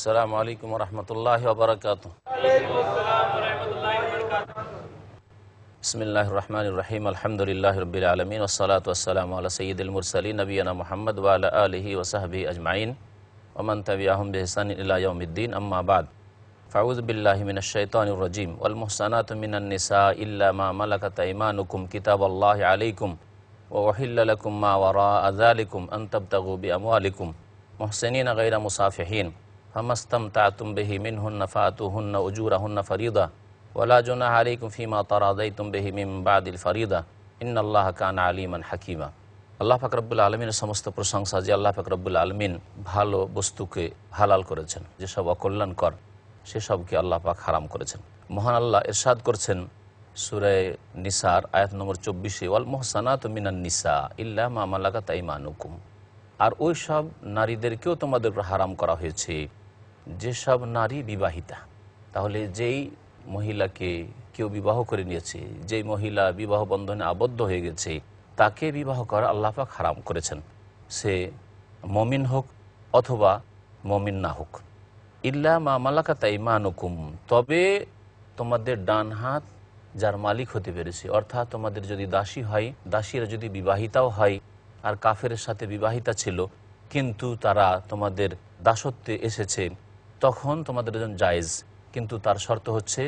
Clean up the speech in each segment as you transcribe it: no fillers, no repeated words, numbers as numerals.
আসসালামু আলাইকুম ওয়া রাহমাতুল্লাহি ওয়া বারাকাতুহু। বিসমিল্লাহির রহমানির রহিম। আলহামদুলিল্লাহি রাব্বিল আলামিন ওয়াসসালাতু ওয়াসসালামু আলা সাইয়্যিদিল মুরসালিন নবিয়িনা মুহাম্মদ ওয়া আলা আলিহি ওয়া সাহবিহি আজমাইন ওয়া মান তাবিআহুম বিইহসানিন ইলা ইয়াউমিদ্দিন, আম্মা বা'দ। ফাউযু বিল্লাহি মিনাশ শাইতানির রাজীম। ওয়াল মুহসানাতু মিনান নিসা ইল্লা মা মালাকাত আইমানুকুম কিতাবাল্লাহি আলাইকুম ওয়া উহিল্লা লাকুম মা ওয়ারা'a যালিকুম আন তাবতাগু বিআমওয়ালিকুম মুহসিনিনা গায়রা মুসাফিহিন ফামাস্তামতা'তুম বিহি মিনহুন্না ফাআতুহুন্না উজুরাহুন্না ফারিদা ওয়ালা জুনাহা আলাইকুম ফীমা তারাদাইতুম বিহি মিন বা'দিল ফারিদা ইন্নাল্লাহা কানা আলিমান হাকীমা। আল্লাহ পাক রব্বুল আলামিনের সমস্ত প্রশংসা যে আল্লাহ পাক রব্বুল আলামিন ভালো বস্তুকে হালাল করেছেন, যেসব অকল্যাণকর সেসবকে আল্লাহ পাক হারাম করেছেন। মহান আল্লাহ ইরশাদ করছেন সূরা নিসার আয়াত নম্বর 24, ওয়াল মুহসানাতু মিনান নিসা ইল্লা মা মালাকাত আইমানুকুম, আর ওই সব নারীদেরকেও তোমাদের উপর হারাম করা হয়েছে যেসব নারী বিবাহিতা। তাহলে যেই মহিলাকে কেউ বিবাহ করে নিয়েছে, যেই মহিলা বিবাহ বন্ধনে আবদ্ধ হয়ে গেছে, তাকে বিবাহ করা আল্লাহ পাক হারাম করেছেন, সে মমিন হোক অথবা মমিন না হোক। ইল্লা মা মালাকাত আইমানুকুম, তবে তোমাদের ডান হাত যার মালিক হতে পেরেছে, অর্থাৎ তোমাদের যদি দাসী হয়, দাসীরা যদি বিবাহিতাও হয় আর কাফেরের সাথে বিবাহিতা ছিল কিন্তু তারা তোমাদের দাসত্বে এসেছে, তখন তোমাদের জন্য জায়েজ, কিন্তু তার শর্ত হচ্ছে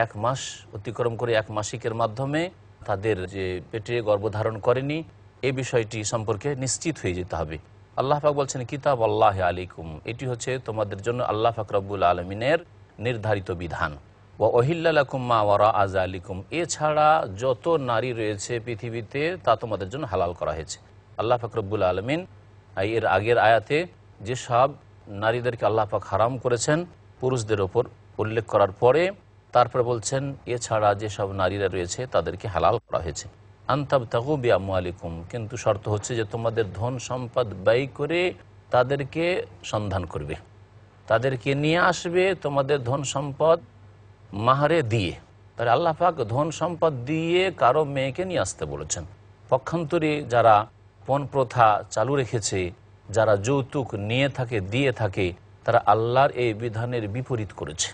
1 মাস অতিক্রম করে 1 মাসিকের মাধ্যমে তাদের যে পেটে গর্ভধারণ করেনি এই বিষয়টি সম্পর্কে নিশ্চিত হয়ে যেতে হবে। আল্লাহ পাক বলছেন কিতাব আল্লাহ আলাইকুম, এটি হচ্ছে তোমাদের জন্য আল্লাহ পাক রব্বুল আলমিনের নির্ধারিত বিধান। ওয়া উহিল্লা লাকুম মা ওয়ারা'a যালিকুম, এছাড়া যত নারী রয়েছে পৃথিবীতে তা তোমাদের জন্য হালাল করা হয়েছে। আল্লাহ পাক রব্বুল আলমিন এর আগের আয়াতে যেসব নারীদেরকে আল্লাহ পাক হারাম করেছেন পুরুষদের ওপর উল্লেখ করার পরে তারপরে বলছেন এছাড়া যেসব নারীরা রয়েছে তাদেরকে হালাল করা হয়েছে। আনতাবতাগু বিআমওয়ালিকুম, কিন্তু শর্ত হচ্ছে যে তোমাদের ধন সম্পদ ব্যয় করে তাদেরকে সন্ধান করবে, তাদেরকে নিয়ে আসবে তোমাদের ধন সম্পদ মাহারে দিয়ে। তাহলে আল্লাহ পাক ধন সম্পদ দিয়ে কারো মেয়েকে নিয়ে আসতে বলেছেন। পক্ষান্তরে যারা পণ প্রথা চালু রেখেছে, যারা যৌতুক নিয়ে থাকে দিয়ে থাকে, তারা আল্লাহর এই বিধানের বিপরীত করেছে,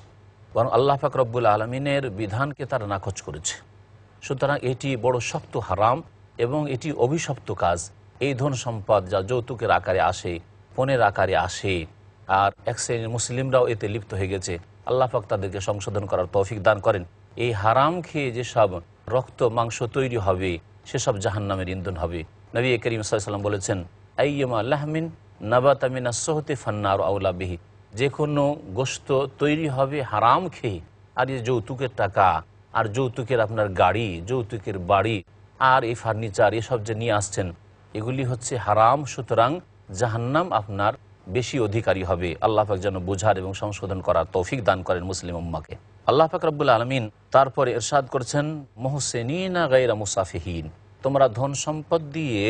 বরং আল্লাহ পাক রব্বুল আলমিনের বিধানকে তারা নাকচ করেছে। সুতরাং এটি বড় শক্ত হারাম এবং এটি অভিশপ্ত কাজ। এই ধন সম্পদ যা যৌতুকের আকারে আসে, পণের আকারে আসে, আর এক শ্রেণীর মুসলিমরাও এতে লিপ্ত হয়ে গেছে, আল্লাহ পাক তাদেরকে সংশোধন করার তৌফিক দান করেন। এই হারাম খেয়ে যেসব রক্ত মাংস তৈরি হবে সেসব জাহান্নামের ইন্ধন হবে। নবী করিম সাল্লাল্লাহু আলাইহি ওয়াসাল্লাম বলেছেন আইয়্যুমা লাহমিন নাবাতা মিনাস সুহতি ফান্নারু আউলা বিহি, যে কোনো গোশত তৈরি হবে হারাম খেয়ে, আর এই যৌতুকের টাকা আর যৌতুকের আপনার গাড়ি, যৌতুকের বাড়ি আর এই ফার্নিচার এসব যে নিয়ে আসছেন এগুলি হচ্ছে হারাম, সুতরাং জাহান্নাম আপনার বেশি অধিকারী হবে। আল্লাহ পাক যেন বোঝার এবং সংশোধন করার তৌফিক দান করেন মুসলিম উম্মাকে। আল্লাহ পাক রব্বুল আলামিন তারপরে ইরশাদ করছেন মুহসিনিনা গায়রা মুসাফিহিন, তোমরা ধন সম্পদ দিয়ে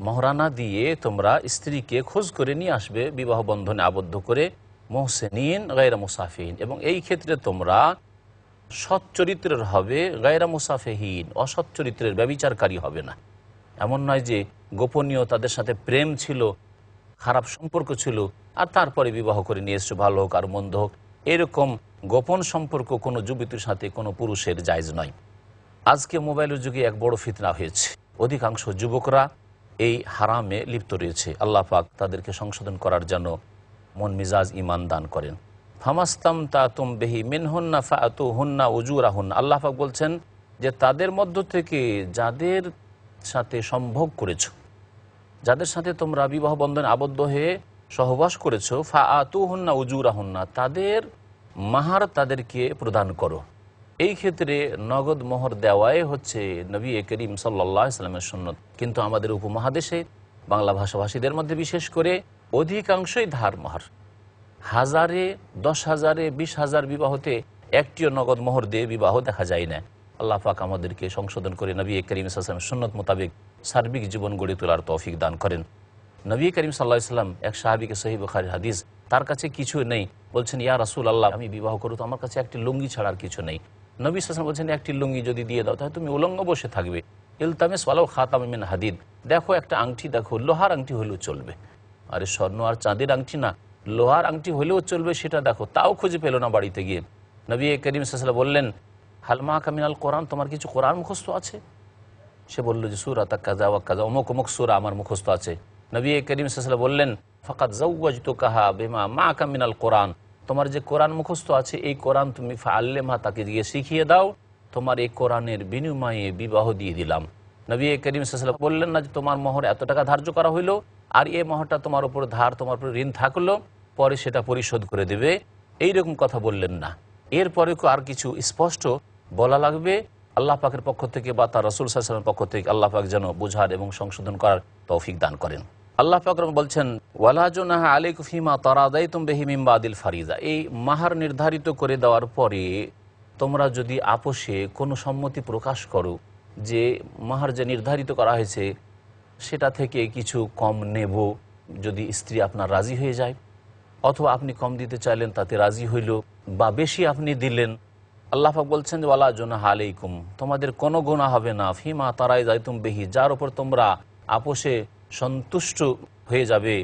মহরানা দিয়ে তোমরা স্ত্রীকে খোঁজ করে নিয়ে আসবে বিবাহ বন্ধনে আবদ্ধ করে, মুহসিনিন গায়রা মুসাফিহিন, এবং এই ক্ষেত্রে তোমরা সৎ চরিত্রের হবে, গায়রা মুসাফিহিন, অসৎ চরিত্রের ব্যভিচারকারী হবে না। এমন নয় যে গোপনীয় তাদের সাথে প্রেম ছিল, খারাপ সম্পর্ক ছিল আর তারপরে বিবাহ করে নিয়ে এসছো, ভালো হোক আর মন্দ হোক, এরকম গোপন সম্পর্ক কোনো যুবতীর সাথে কোনো পুরুষের জায়েজ নয়। আজকে মোবাইলের যুগে এক বড় ফিতনা হয়েছে, অধিকাংশ যুবকরা এই হারামে লিপ্ত রয়েছে। আল্লাহ পাক তাদেরকে সংশোধন করার জন্য মন মিজাজ ইমান দান করেন। ফামাস্তামতা'তুম বিহি মিনহুন্না ফাআতুহুন্না উজুরাহুন্না, আল্লাহ পাক বলছেন যে তাদের মধ্য থেকে যাদের সাথে সম্ভোগ করেছো, যাদের সাথে তোমরা বিবাহ বন্ধনে আবদ্ধ হয়ে সহবাস করেছো, ফাআতুহুন্না উজুরাহুন্না, তাদের মাহার তাদেরকে প্রদান করো। এই ক্ষেত্রে নগদ মোহর দেওয়াই হচ্ছে নবী করিম সাল্লাল্লাহু আলাইহি ওয়াসাল্লামের সুন্নত, কিন্তু আমাদের উপমহাদেশে বাংলা ভাষাভাষীদের মধ্যে বিশেষ করে অধিকাংশই ধার মোহর। 1000-এ 10,000-এ 20,000 বিবাহতে একটিও নগদ মোহর দিয়ে বিবাহ দেখা যায় না। আল্লাহ পাক আমাদেরকে সংশোধন করে নবী করিম সাল্লাল্লাহু আলাইহি ওয়াসাল্লামের সুন্নত মোতাবেক সার্বিক জীবন গড়ে তোলার তৌফিক দান করেন। নবী করিম সাল্লাল্লাহু আলাইহি ওয়াসাল্লাম এক সাহাবীকে সহিহ বুখারীর হাদিস, তার কাছে কিছু নেই, বলছেন ইয়া রাসূলুল্লাহ আমি বিবাহ করব তো আমার কাছে একটি লুঙ্গি ছাড়া আর কিছু নেই। নবী সাল্লাল্লাহু আলাইহি ওয়াসাল্লাম বলছেন একটি লুঙ্গি যদি দিয়ে দাও তাহলে তুমি উলঙ্গ বসে থাকবে। ইলতামিস ওয়ালাউ খাতাম মিন হাদিদ, দেখো একটা আংটি, দেখো লোহার আংটি হলেও চলবে। আরে স্বর্ণ আর চাঁদের আংটি না, লোহার আংটি হলেও চলবে সেটা দেখো, তাও খুঁজে পেল না বাড়িতে গিয়ে। নবী করিম সাল্লাল্লাহু আলাইহি ওয়াসাল্লাম বললেন, হালমা কামিনাল কোরআন, তোমার কিছু কোরআন মুখস্থ আছে? সে বলল যে সূরা কাযা ওয়া কাযা, অমুক অমুক সূরা আমার মুখস্থ আছে। নবী করিম সাল্লাল্লাহু আলাইহি ওয়াসাল্লাম বললেন, ফাকাদ যাওয়াজতুকাহা বিমা মাআকা মিনাল কোরআন, তোমার যে কোরআন মুখস্থ আছে এই কোরআন তুমি ফাআল্লিমহা, তাকে গিয়ে শিখিয়ে দাও, তোমার এই কোরআনের বিনিময়ে বিবাহ দিয়ে দিলাম। নবী করিম সাল্লাল্লাহু আলাইহি ওয়াসাল্লাম বললেন না যে তোমার মোহর এত টাকা ধার্য করা হইলো, আর এই মোহরটা তোমার উপর ধার, তোমার উপর ঋণ থাকলো, পরে সেটা পরিশোধ করে দেবে, এইরকম কথা বললেন না। এরপরে আর কিছু স্পষ্ট বলা লাগবে আল্লাহ পাকের পক্ষ থেকে বা তার রাসূল সাল্লাল্লাহু আলাইহি ওয়াসাল্লামের পক্ষ থেকে। আল্লাহ পাক যেন বুঝার এবং সংশোধন করার তৌফিক দান করেন। আল্লাহ পাক বলছেন, ওয়ালা জুনাহা আলাইকুম ফিমা তারাদাইতুম বিহি মিন বাদিল ফারিজা, এই মাহার নির্ধারিত করে দেওয়ার পরে তোমরা যদি আপোষে কোনো সম্মতি প্রকাশ করো যে মাহার যে নির্ধারিত করা হয়েছে সেটা থেকে কিছু কম নেব, যদি স্ত্রী আপনার রাজি হয়ে যায়, অথবা আপনি কম দিতে চাইলেন তাতে রাজি হইল, বা বেশি আপনি দিলেন, আল্লাহ পাক বলছেন যে ওয়ালা জুনাহা আলাইকুম, তোমাদের কোনো গুনাহ হবে না, ফিমা তারাদাইতুম বিহি, যার উপর তোমরা আপোষে সন্তুষ্ট হয়ে যাবে,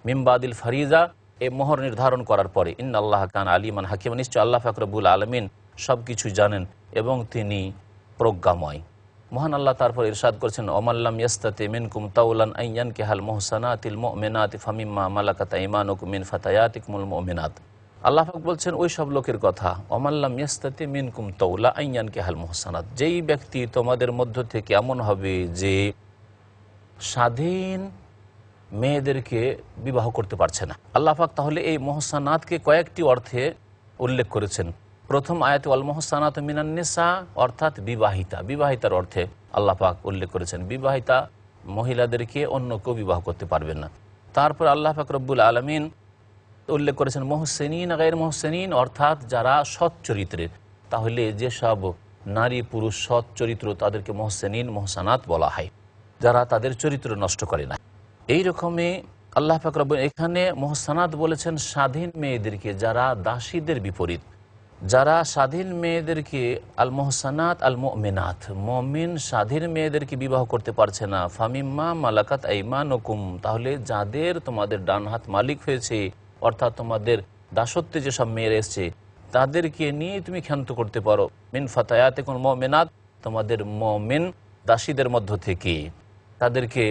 মিন বাদিল ফারিজা, এই মোহর নির্ধারণ করার পরে। ইন্নাল্লাহ কানা আলিমান হাকিমা, নিশ্চয় আল্লাহ পাক রব্বুল আলামিন সব কিছু জানেন এবং তিনি প্রজ্ঞাময়। মহান আল্লাহ তারপর ইরশাদ করেছেন, ওমাল্লাম ইয়াস্তাতি মিনকুম তাওলান আন ইয়ানকিহাল মুহসানাতিল মুমিনাতি ফামিম্মা মালাকাত আইমানুকুম মিন ফাতায়াতিকুমুল মুমিনাত। আল্লাহ পাক বলছেন ওই সব লোকের কথা, ওমাল্লাম ইয়াস্তাতি মিনকুম তাওলা আন ইয়ানকিহাল মুহসানাত, যেই ব্যক্তি তোমাদের মধ্য থেকে এমন হবে যে স্বাধীন মেয়েদেরকে বিবাহ করতে পারছে না। আল্লাহ পাক তাহলে এই মুহসানাতকে কয়েকটি অর্থে উল্লেখ করেছেন। প্রথম আয়াতে ওয়াল মুহসানাত মিনান নিসা, অর্থাৎ বিবাহিতা, বিবাহিতার অর্থে আল্লাহ পাক উল্লেখ করেছেন, বিবাহিতা মহিলাদেরকে অন্য কেউ বিবাহ করতে পারবেন না। তারপর আল্লাহ পাক রব্বুল আলামিন উল্লেখ করেছেন মুহসিনিন গায়র মুহসিনিন, অর্থাৎ যারা সৎ চরিত্রের। তাহলে যেসব নারী পুরুষ সৎ চরিত্র তাদেরকে মুহসিনিন মুহসানাত বলা হয়, যারা তাদের চরিত্র নষ্ট করে না। এই রকমই আল্লাহ পাক রব্বুল এখানে মুহসানাত বলেছেন স্বাধীন মেয়েদেরকে, যারা দাসীদের বিপরীত, যারা স্বাধীন মেয়েদেরকে আল মুহসানাত আল মুমিনাত, মুমিন স্বাধীন মেয়েদেরকে বিবাহ করতে পারছে না, ফামিম্মা মালাকাত আইমানুকুম, তাহলে যাদের তোমাদের ডান হাত মালিক হয়েছে, অর্থাৎ তোমাদের দাসত্বে যেসব মেয়েরা এসছে তাদেরকে নিয়ে তুমি ক্ষান্ত করতে পারো, মিন ফাতায়াতিকুল মুমিনাত, তোমাদের মুমিন দাসীদের মধ্য থেকে তাদেরকে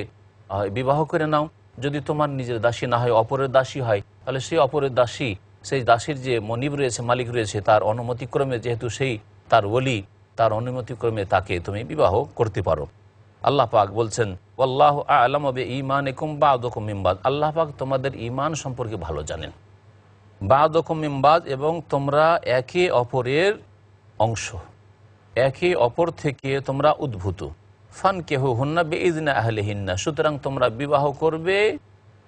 বিবাহ করে নাও। যদি তোমার নিজের দাসী না হয়, অপরের দাসী হয়, তাহলে সেই অপরের দাসী, সেই দাসীর যে মনিব রয়েছে, মালিক রয়েছে, তার অনুমতিক্রমে, যেহেতু সেই তার ওলি, তার অনুমতিক্রমে তাকে তুমি বিবাহ করতে পারো। আল্লাহ পাক বলছেন ওয়াল্লাহু আ'লামু বিঈমানিকুম বা'দুকুম মিন বা'দ, আল্লাহ পাক তোমাদের ঈমান সম্পর্কে ভালো জানেন। বা'দুকুম মিন বা'দ, এবং তোমরা একে অপরের অংশ, একে অপর থেকে তোমরা উদ্ভূত। ফানকিহুহুন্না বিইযনি আহলিহিন্না, সুতরাং তোমরা বিবাহ করবে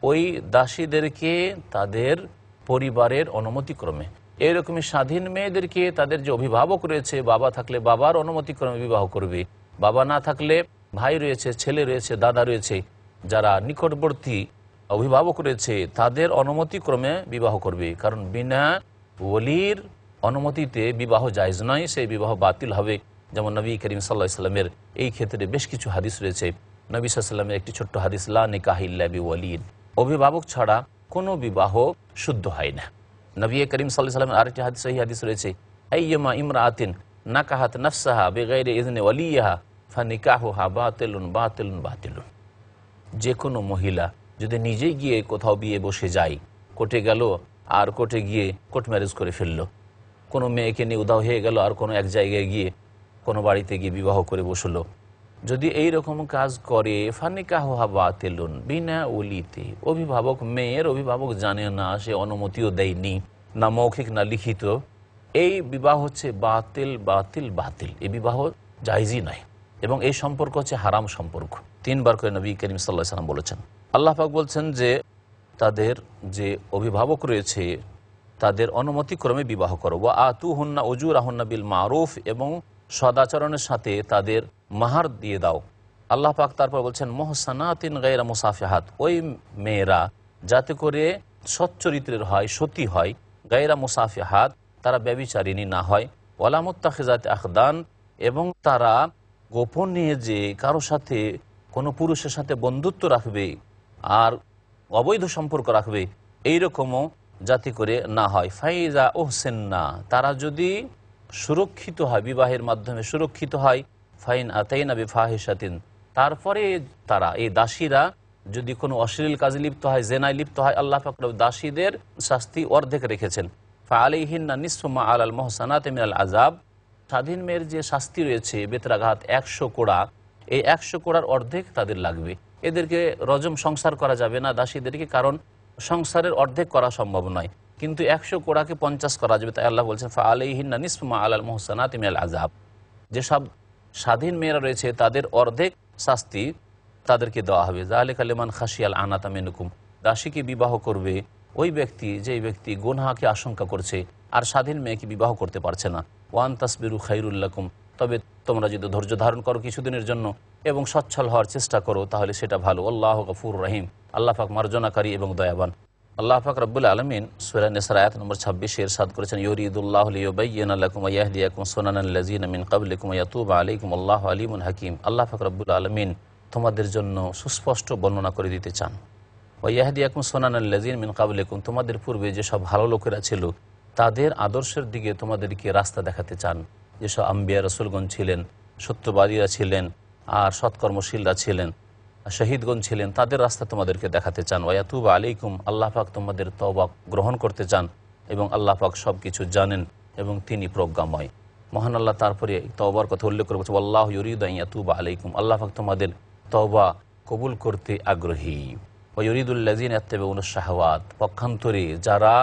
ওই দাসীদেরকে তাদের পরিবারের অনুমতিক্রমে। এইরকমই স্বাধীন মেয়েদেরকে তাদের যে অভিভাবক রয়েছে, বাবা থাকলে বাবার অনুমতিক্রমে বিবাহ করবে, বাবা না থাকলে ভাই রয়েছে, ছেলে রয়েছে, দাদা রয়েছে, যারা নিকটবর্তী অভিভাবক রয়েছে তাদের অনুমতিক্রমে বিবাহ করবে। কারণ বিনা ওলির অনুমতিতে বিবাহ জায়েজ নয়, সেই বিবাহ বাতিল হবে। যেমন নবী করিম সাল্লাল্লাহু আলাইহি ওয়াসাল্লামের এই ক্ষেত্রে বেশ কিছু হাদিস রয়েছে। নবী সাল্লাল্লাহু আলাইহি ওয়াসাল্লামের একটি ছোট্ট হাদিস, লা নিকাহা ইল্লা বিওয়ালিদ, অভিভাবক ছাড়া কোনো বিবাহ শুদ্ধ হয় না। নবী করিম সাল্লাল্লাহু আলাইহি ওয়াসাল্লামের আরেকটি হাদিস, সহিহ হাদিস রয়েছে, আইয়্যুমা ইমরাআতিন নাকাহাত নাফসাহা বিগাইরি ইযনি ওয়ালিয়্যিহা ফানিকাহুহা বাতিলুন বাতিলুন বাতিলুন, যে কোনো মহিলা যদি নিজেই গিয়ে কোথাও বিয়ে বসে যায়, কোর্টে গেল আর কোর্টে গিয়ে কোর্ট ম্যারেজ করে ফেললো, কোনো মেয়েকে নিয়ে উধাও হয়ে গেল আর কোনো এক জায়গায় গিয়ে কোনো বাড়িতে গিয়ে বিবাহ করে বসলো, যদি এই রকম কাজ করে ফানিকাহুহা বাতিলুন, বিনা ওলিতে, অভিভাবক, মেয়ের অভিভাবক জানে না, সে অনুমতিও দেয়নি, না মৌখিক না লিখিত, এই বিবাহ হচ্ছে বাতিল বাতিল বাতিল, এই বিবাহ জায়েজই নয়, এবং এই সম্পর্ক হচ্ছে হারাম সম্পর্ক। 3 বার করে নবী করিম সাল্লাল্লাহু আলাইহি ওয়াসাল্লাম বলেছেন। আল্লাহ পাক বলছেন যে তাদের যে অভিভাবক রয়েছে তাদের অনুমতিক্রমে বিবাহ করো। ওয়া আতুহুন্না উজুরাহুন্না বিল মারুফ, এবং সদাচরণের সাথে তাদের মাহার দিয়ে দাও। আল্লাহ পাক তারপর বলছেন মুহসানাতিন গায়রা মুসাফিহাত, ওই মেয়েরা যাতে করে সচ্চরিত্রের হয়, সতী হয়, গায়রা মুসাফিহাত, তারা ব্যভিচারিণী না হয়, ওয়ালা মুত্তাখিজাতি আখদান, এবং তারা গোপনে যে কারো সাথে, কোনো পুরুষের সাথে বন্ধুত্ব রাখবে আর অবৈধ সম্পর্ক রাখবে, এইরকমও যাতে করে না হয়। ফাইজা ওহসেন্না, তারা যদি সুরক্ষিত হয়, বিবাহের মাধ্যমে সুরক্ষিত হয়, ফাইন আতাইনা বিফাহিশাতিন, তারপরে তারা এই দাসীরা যদি কোনো অশ্লীল কাজে লিপ্ত হয়, জেনায় লিপ্ত হয়, আল্লাহ পাক দাসীদের শাস্তি অর্ধেক রেখেছেন। ফাআলাইহিন্না নিসফু মা আলাল মুহসানাতি মিনাল আযাব, স্বাধীন মেয়ের যে শাস্তি রয়েছে বেত্রাঘাত 100 কোড়া, এই 100 কোড়ার অর্ধেক তাদের লাগবে। এদেরকে রজম সংসার করা যাবে না দাসীদেরকে, কারণ সংসারের অর্ধেক করা সম্ভব নয়, কিন্তু 100 কোড়াকে 50 করা যাবে। তাই আল্লাহ বলছেন ফাআলাইহিন্না নিসফু মা আলাল মুহসানাতি মিনাল আযাব, যেসব স্বাধীন মেয়েরা রয়েছে তাদের অর্ধেক শাস্তি তাদেরকে দেওয়া হবে। যালিকা লিমান খাশিয়াল আনাতা মিনকুম, দাসীকে বিবাহ করবে ওই ব্যক্তি যে ব্যক্তি গুনহাকে আশঙ্কা করছে আর স্বাধীন মেয়েকে বিবাহ করতে পারছে না। ওয়ান তাসবিরু খাইরুল লাকুম, তবে তোমরা যদি ধৈর্য ধারণ করো কিছুদিনের জন্য এবং সচ্ছল হওয়ার চেষ্টা করো তাহলে সেটা ভালো। আল্লাহু গফুরুর রহিম, আল্লাহ পাক মার্জনাকারী এবং দয়াবান। আল্লাহ পাক রব্বুল আলামিন সূরা নিসা আয়াত নম্বর 26 ইরশাদ করেছেন, ইউরিদুল্লাহু লিয়ুবাইয়িনা লাকুম ওয়া ইয়াহদিয়াকুম সুনানাল লাযিনা মিন ক্বাবলিকুম ওয়া ইয়াতুবা আলাইকুম আল্লাহু আলিমুন হাকীম। আল্লাহ পাক রব্বুল আলামিন তোমাদের জন্য সুস্পষ্ট বর্ণনা করে দিতে চান। ওয়া ইয়াহদিয়াকুম সুনানাল লাযিনা মিন ক্বাবলিকুম, তোমাদের পূর্বে যেসব ভালো লোকেরা ছিল তাদের আদর্শের দিকে তোমাদেরকে রাস্তা দেখাতে চান। যেসব আম্বিয়া রাসূলগণ ছিলেন, সত্যবাদীরা ছিলেন আর সৎকর্মশীলরা ছিলেন, শহীদগণ ছিলেন, তাদের রাস্তা তোমাদেরকে দেখাতে চান। ওয়ায়াতুবা আলাইকুম, আল্লাহ পাক তোমাদের তওবা গ্রহণ করতে চান এবং আল্লাহ পাক সব কিছু জানেন এবং তিনি প্রজ্ঞাময়। মহান আল্লাহ তারপরে তওবার কথা উল্লেখ করে বলছে আল্লাহু ইউরিদু আন ইয়াতুবা আলাইকুম, আল্লাহ পাক তোমাদের তওবা কবুল করতে আগ্রহী। ওয়া ইউরিদুল লাযিনা ইয়াত্তাবিউনা শাহাওয়াত, পক্ষান্তরে যারা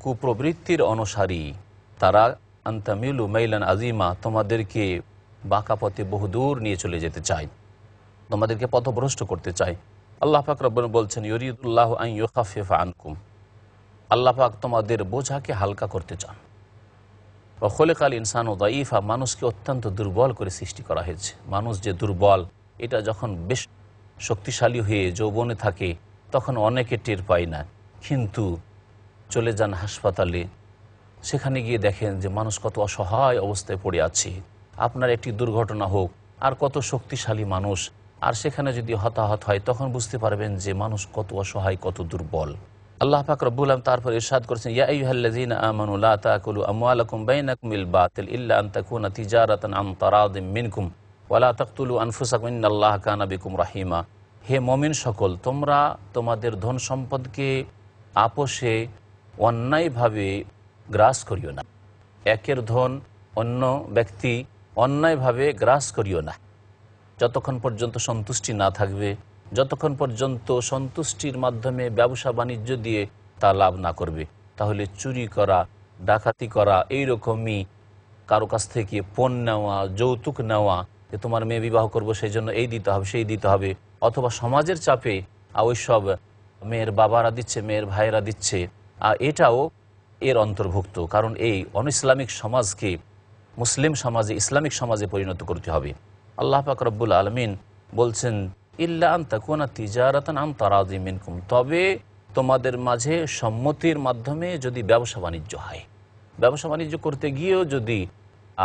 কুপ্রবৃত্তির অনুসারী তারা আনতামিলু মাইলান আজিমা, তোমাদেরকে বাঁকা পথে বহুদূর নিয়ে চলে যেতে চায়, তোমাদেরকে পথভ্রষ্ট করতে চায়। আল্লাহ পাক রব্বুল বলছেন ইউরিদুল্লাহু আন ইউখাফিফা আনকুম, আল্লাহ পাক তোমাদের বোঝাকে হালকা করতে চান। ওয়া খুলিকাল ইনসানু দাঈফা, মানুষকে অত্যন্ত দুর্বল করে সৃষ্টি করা হয়েছে। মানুষ যে দুর্বল এটা যখন বেশ শক্তিশালী হয়ে যৌবনে থাকে তখন অনেকে টের পায় না, কিন্তু চলে যান হাসপাতালে, সেখানে গিয়ে দেখেন যে মানুষ কত অসহায় অবস্থায় পড়ে আছে। আপনার একটি দুর্ঘটনা হোক আর কত শক্তিশালী মানুষ, আর সেখানে যদি হতাহত হয় তখন বুঝতে পারবেন যে মানুষ কত অসহায়, কত দুর্বল। আল্লাহ পাক রব্বুল আলামিন তারপর ইরশাদ করেছেন ইয়া আইয়ুহাল্লাযীনা আমানু লা তাকুলু আমওয়ালাকুম বাইনাকুম বিল বাতিল ইল্লা আন তাকুনা তিজারাতান আন তারাদিম মিনকুম ওয়া লা তাকতুলু আনফুসাকুম ইন্নাল্লাহা কানা বিকুম রাহিমা। হে মুমিন সকল, তোমরা তোমাদের ধন সম্পদকে আপোষে অন্যায়ভাবে গ্রাস করিও না। একের ধন অন্য ব্যক্তি অন্যায়ভাবে গ্রাস করিও না, যতক্ষণ পর্যন্ত সন্তুষ্টি না থাকবে, যতক্ষণ পর্যন্ত সন্তুষ্টির মাধ্যমে ব্যবসা বাণিজ্য দিয়ে তা লাভ না করবে। তাহলে চুরি করা, ডাকাতি করা, এইরকমই কারো কাছ থেকে পণ নেওয়া, যৌতুক নেওয়া, যে তোমার মেয়ে বিবাহ করবো সেই জন্য এই দিতে হবে, সেই দিতে হবে, অথবা সমাজের চাপে ওই সব মেয়ের বাবারা দিচ্ছে, মেয়ের ভাইয়েরা দিচ্ছে, এটাও এর অন্তর্ভুক্ত। কারণ এই অনইসলামিক সমাজকে মুসলিম সমাজে, ইসলামিক সমাজে পরিণত করতে হবে। আল্লাহ পাক রব্বুল আলামিন বলছেন ইল্লা আন তাকুনা তিজারাতান আন তারাদিম মিনকুম, তবে তোমাদের মাঝে সম্মতির মাধ্যমে যদি ব্যবসা বাণিজ্য হয়, ব্যবসা বাণিজ্য করতে গিয়েও যদি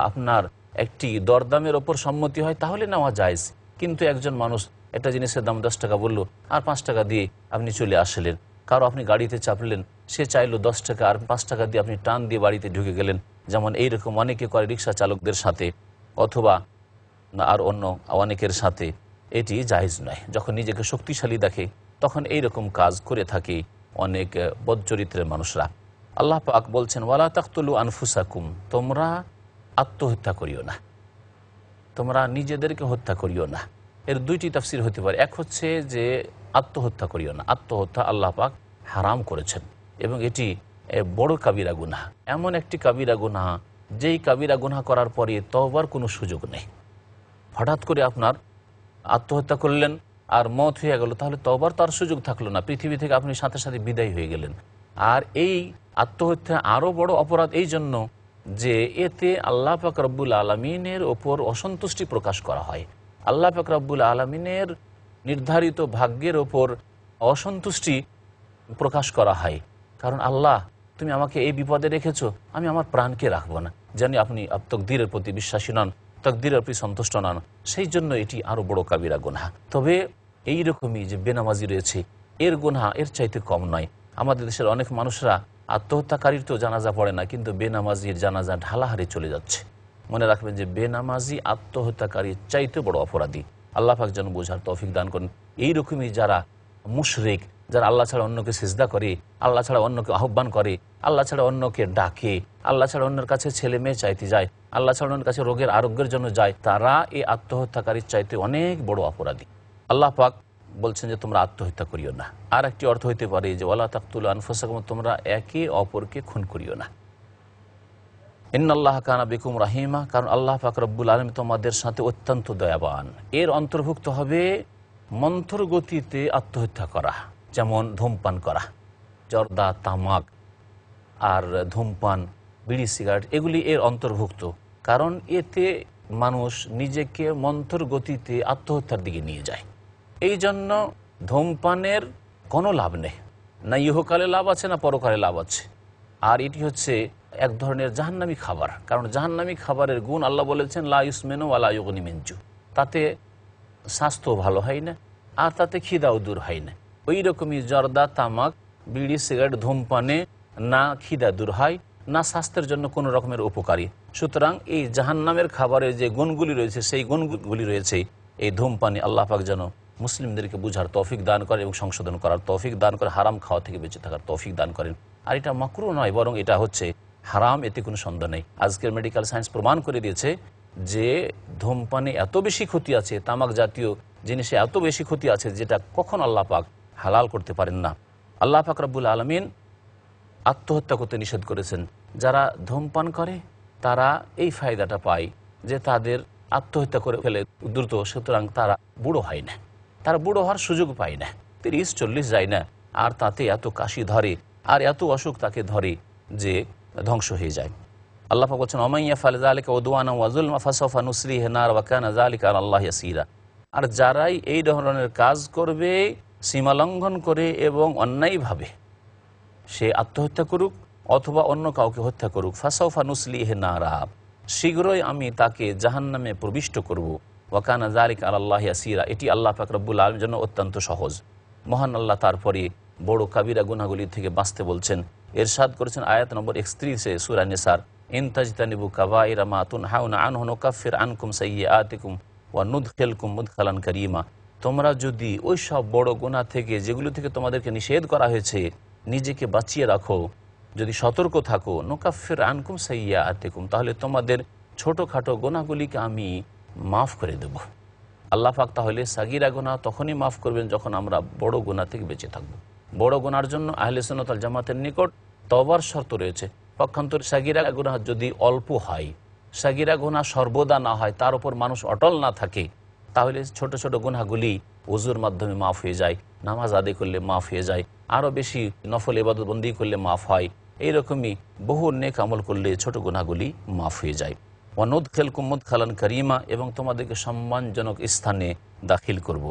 আপনার একটি দরদামের ওপর সম্মতি হয় তাহলে নেওয়া জায়েজ। কিন্তু একজন মানুষ একটা জিনিসের দাম 10 টাকা বললো আর 5 টাকা দিয়ে আপনি চলে আসলেন, কারো আপনি গাড়িতে চাপলেন, সে চাইলো 10 টাকা আর 5 টাকা দিয়ে আপনি টান দিয়ে বাড়িতে ঢুকে গেলেন, যেমন এইরকম অনেকে করে রিক্সা চালকদের সাথে অথবা আর অন্য অনেকের সাথে। এটি জায়েজ নয়। যখন নিজেকে শক্তিশালী দেখে তখন এইরকম কাজ করে থাকে অনেক বদচরিত্রের মানুষরা। আল্লাহ পাক বলছেন ওয়ালা তাকতুলু আনফুসাকুম, তোমরা আত্মহত্যা করিও না, তোমরা নিজেদেরকে হত্যা করিও না। এর দুইটি তাফসির হতে পারে। এক হচ্ছে যে আত্মহত্যা করিও না, আত্মহত্যা আল্লাহ পাক হারাম করেছেন এবং এটি বড় কাবিরা গুনাহ, এমন একটি কাবিরা গুনাহ যেই কাবিরা গুনাহ করার পরে তওবার কোনো সুযোগ নেই। হঠাৎ করে আপনার আত্মহত্যা করলেন আর মত হয়ে গেল, তাহলে তওবার তার সুযোগ থাকলো না, পৃথিবী থেকে আপনি সাথে সাথে বিদায় হয়ে গেলেন। আর এই আত্মহত্যা আরও বড় অপরাধ এই জন্য যে এতে আল্লাহ পাক রব্বুল আলামিনের ওপর অসন্তুষ্টি প্রকাশ করা হয়, আল্লাহ পাক রব্বুল আলামিনের নির্ধারিত ভাগ্যের ওপর অসন্তুষ্টি প্রকাশ করা হয়। কারণ আল্লাহ তুমি আমাকে এই বিপদে রেখেছো, আমি আমার প্রাণকে রাখবো না, জানি আপনি তকদিরের প্রতি বিশ্বাসী নন, তকদিরের প্রতি সন্তুষ্ট নন, সেই জন্য এটি আরও বড় কাবিরা গুনাহ। তবে এইরকমই যে বেনামাজি রয়েছে, এর গুনাহ এর চাইতে কম নয়। আমাদের দেশের অনেক মানুষরা আত্মহত্যাকারীর তো জানাজা পড়ে না, কিন্তু বেনামাজির জানাজা ঢালাহারে চলে যাচ্ছে। মনে রাখবেন যে বেনামাজি আত্মহত্যাকারীর চাইতে বড় অপরাধী। আল্লাহ পাক যেন বোঝার তৌফিক দান করেন। এইরকমই যারা মুশরিক, যারা আল্লাহ ছাড়া অন্যকে সিজদা করে, আল্লাহ ছাড়া অন্যকে আহ্বান করে, আল্লাহ ছাড়া অন্যকে ডাকে, আল্লাহ ছাড়া অন্যের কাছে ছেলে মেয়ে চাইতে যায়, আল্লাহ ছাড়া অন্যের কাছে রোগের আরোগ্যের জন্য যায়, তারা এই আত্মহত্যাকারীর চাইতে অনেক বড় অপরাধী। আল্লাহ পাক বলছেন যে তোমরা আত্মহত্যা করিও না। আর একটি অর্থ হইতে পারে যে ওয়ালা তাকতুলু আনফুসাকুম, তোমরা একে অপরকে খুন করিও না। ইন্নাল্লাহ কানা বিকুম রাহিমা, কারণ আল্লাহ পাক রব্বুল আলামিন তোমাদের সাথে অত্যন্ত দয়াবান। এর অন্তর্ভুক্ত হবে মন্থর গতিতে আত্মহত্যা করা, যেমন ধূমপান করা, জর্দা, তামাক আর ধূমপান, বিড়ি, সিগারেট, এগুলি এর অন্তর্ভুক্ত। কারণ এতে মানুষ নিজেকে মন্থর গতিতে আত্মহত্যার দিকে নিয়ে যায়। এই জন্য ধূমপানের কোনো লাভ নেই, না ইহকালে লাভ আছে না পরকালে লাভ আছে। আর এটি হচ্ছে এক ধরনের জাহান্নামী খাবার, কারণ জাহান্নামী খাবারের গুণ আল্লাহ বলেছেন লা ইউসমিনু ওয়া লা ইউগনি মিন জু, তাতে স্বাস্থ্য ভালো হয় না আর তাতে খিদাও দূর হয় না। ওই রকমই জর্দা, তামাক, বিড়ি, সিগারেট, ধূমপানে না খিদা দূর হয়, না স্বাস্থ্যের জন্য কোনো রকমের উপকারী। সুতরাং এই জাহান্নামের খাবারের যে গুণগুলি রয়েছে সেই গুণগুলি রয়েছে এই ধূমপানে। আল্লাহ পাক যেন মুসলিমদেরকে বুঝার তৌফিক দান করে এবং সংশোধন করার তৌফিক দান করে, হারাম খাওয়া থেকে বেঁচে থাকার তৌফিক দান করেন। আর এটা মাকরুহ নয়, বরং এটা হচ্ছে হারাম, এতে কোনো সন্দেহ নেই। আজকের মেডিকেল সায়েন্স প্রমাণ করে দিয়েছে যে ধূমপানে এত বেশি ক্ষতি আছে, তামাক জাতীয় জিনিসে এত বেশি ক্ষতি আছে, যেটা কখন আল্লাহ পাক হালাল করতে পারেন না। আল্লাহ পাক রব্বুল আলামিন আত্মহত্যা করতে নিষেধ করেছেন। যারা ধূমপান করে তারা এই ফায়দাটা পায় যে তাদের আত্মহত্যা করে ফেলে দ্রুত, সুতরাং তারা বুড়ো হয় না, তারা বুড়ো হওয়ার সুযোগ পায় না, 30-40 যায় না, আর তাতে এত কাশি ধরে আর এত অসুখ তাকে ধরে যে ধ্বংস হয়ে যায়। আল্লাহ পাক বলছেন ওমাইয়া ফাল যালিকা উদওয়ানা ওয়া যুলমা ফাসাফা নুসলিহি নার ওয়া কানা যালিকা আলাল্লাহি ইয়াসীরা। আর যারাই এই ধরনের কাজ করবে সীমা লঙ্ঘন করে এবং অন্যায়ভাবে, সে আত্মহত্যা করুক অথবা অন্য কাউকে হত্যা করুক, ফাসাফা নুসলিহি নারা, শীঘ্রই আমি তাকে জাহান্নামে প্রবিষ্ট করব। ওয়া কানা যালিকা আলাল্লাহি ইয়াসীরা, এটি আল্লাহ পাক রব্বুল আলামিনের জন্য অত্যন্ত সহজ। মহান আল্লাহ তারপরে বড় কাবিরা গুনাহগুলি থেকে বাঁচতে বলছেন। ইরশাদ করেছেন আয়াত নম্বর 31 সূরা নিসার, ইন তাজতানিবু কাবাইরা মা তুনহাউনা আনহু নুকাফির আনকুম সাইয়্যাতিকুম ওয়া নুদখিলকুম মুদখালান কারীমা। তোমরা যদি ওই সব বড় গুনাহ থেকে, যেগুলো থেকে তোমাদেরকে নিষেধ করা হয়েছে, নিজেকে বাঁচিয়ে রাখো, যদি সতর্ক থাকো, নুকাফির আনকুম সাইয়্যাতিকুম, তাহলে তোমাদের ছোটোখাটো গুনাহগুলিকে আমি মাফ করে দেব। আল্লাহ পাক তাহলে সাগীরা গুনাহ তখনই মাফ করবেন যখন আমরা বড় গুনাহ থেকে বেঁচে থাকব। বড় গুনার জন্য আহলে সুন্নাত ওয়াল জামাতের নিকট তওবার শর্ত রয়েছে। পক্ষান্তরে সাগীরা গুনাহ যদি অল্প হয়, সাগীরা গুনাহ সর্বদা না হয়, তার উপর মানুষ অটল না থাকে, তাহলে ছোট ছোট গুনাহগুলি ওযুর মাধ্যমে মাফ হয়ে যায়, নামাজ আদায় করলে মাফ হয়ে যায়, আরও বেশি নফল ইবাদত বন্দি করলে মাফ হয়, এইরকমই বহু নেক আমল করলে ছোট গুনাহগুলি মাফ হয়ে যায়। ওয়া নুদখিলকুম মুদখালান কারীমা, এবং তোমাদেরকে সম্মানজনক স্থানে দাখিল করব।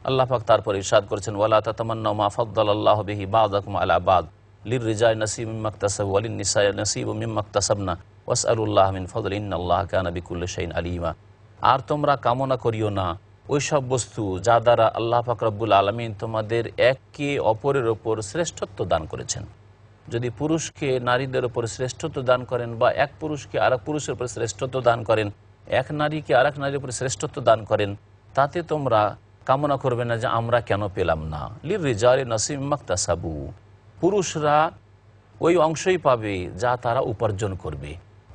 আল্লাহ পাক তারপর ইরশাদ করেছেন ওয়ালা তাতামান্নাউ মা ফাদ্দালাল্লাহু বিহি বা'দাকুম আলা বা'দ লিররিজালি নাসীবুম মিম্মা ইকতাসাবু ওয়া লিন-নিসাই নাসীবুম মিম্মা ইকতাসাবনা ওয়াসআলুল্লাহ মিন ফাদলি ইন্নাল্লাহা কানা বিকুল্লি শাইইন আলীমা। আর তোমরা কামনা করিও না ওই সব বস্তু যা দ্বারা আল্লাহ পাক রব্বুল আলামিন তোমাদের একে অপরের ওপর শ্রেষ্ঠত্ব দান করেছেন। যদি পুরুষকে নারীদের উপর শ্রেষ্ঠত্ব দান করেন, বা এক পুরুষকে আরেক পুরুষের উপর শ্রেষ্ঠত্ব দান করেন, এক নারীকে আরেক নারীর উপর শ্রেষ্ঠত্ব দান করেন, তাতে তোমরা কামনা করবে না যে আমরা কেন পেলাম না। লিররিজালি নাসীবুম মিম্মা ইকতাসাবু, পুরুষরা ওই অংশই পাবে যা তারা উপার্জন করবে।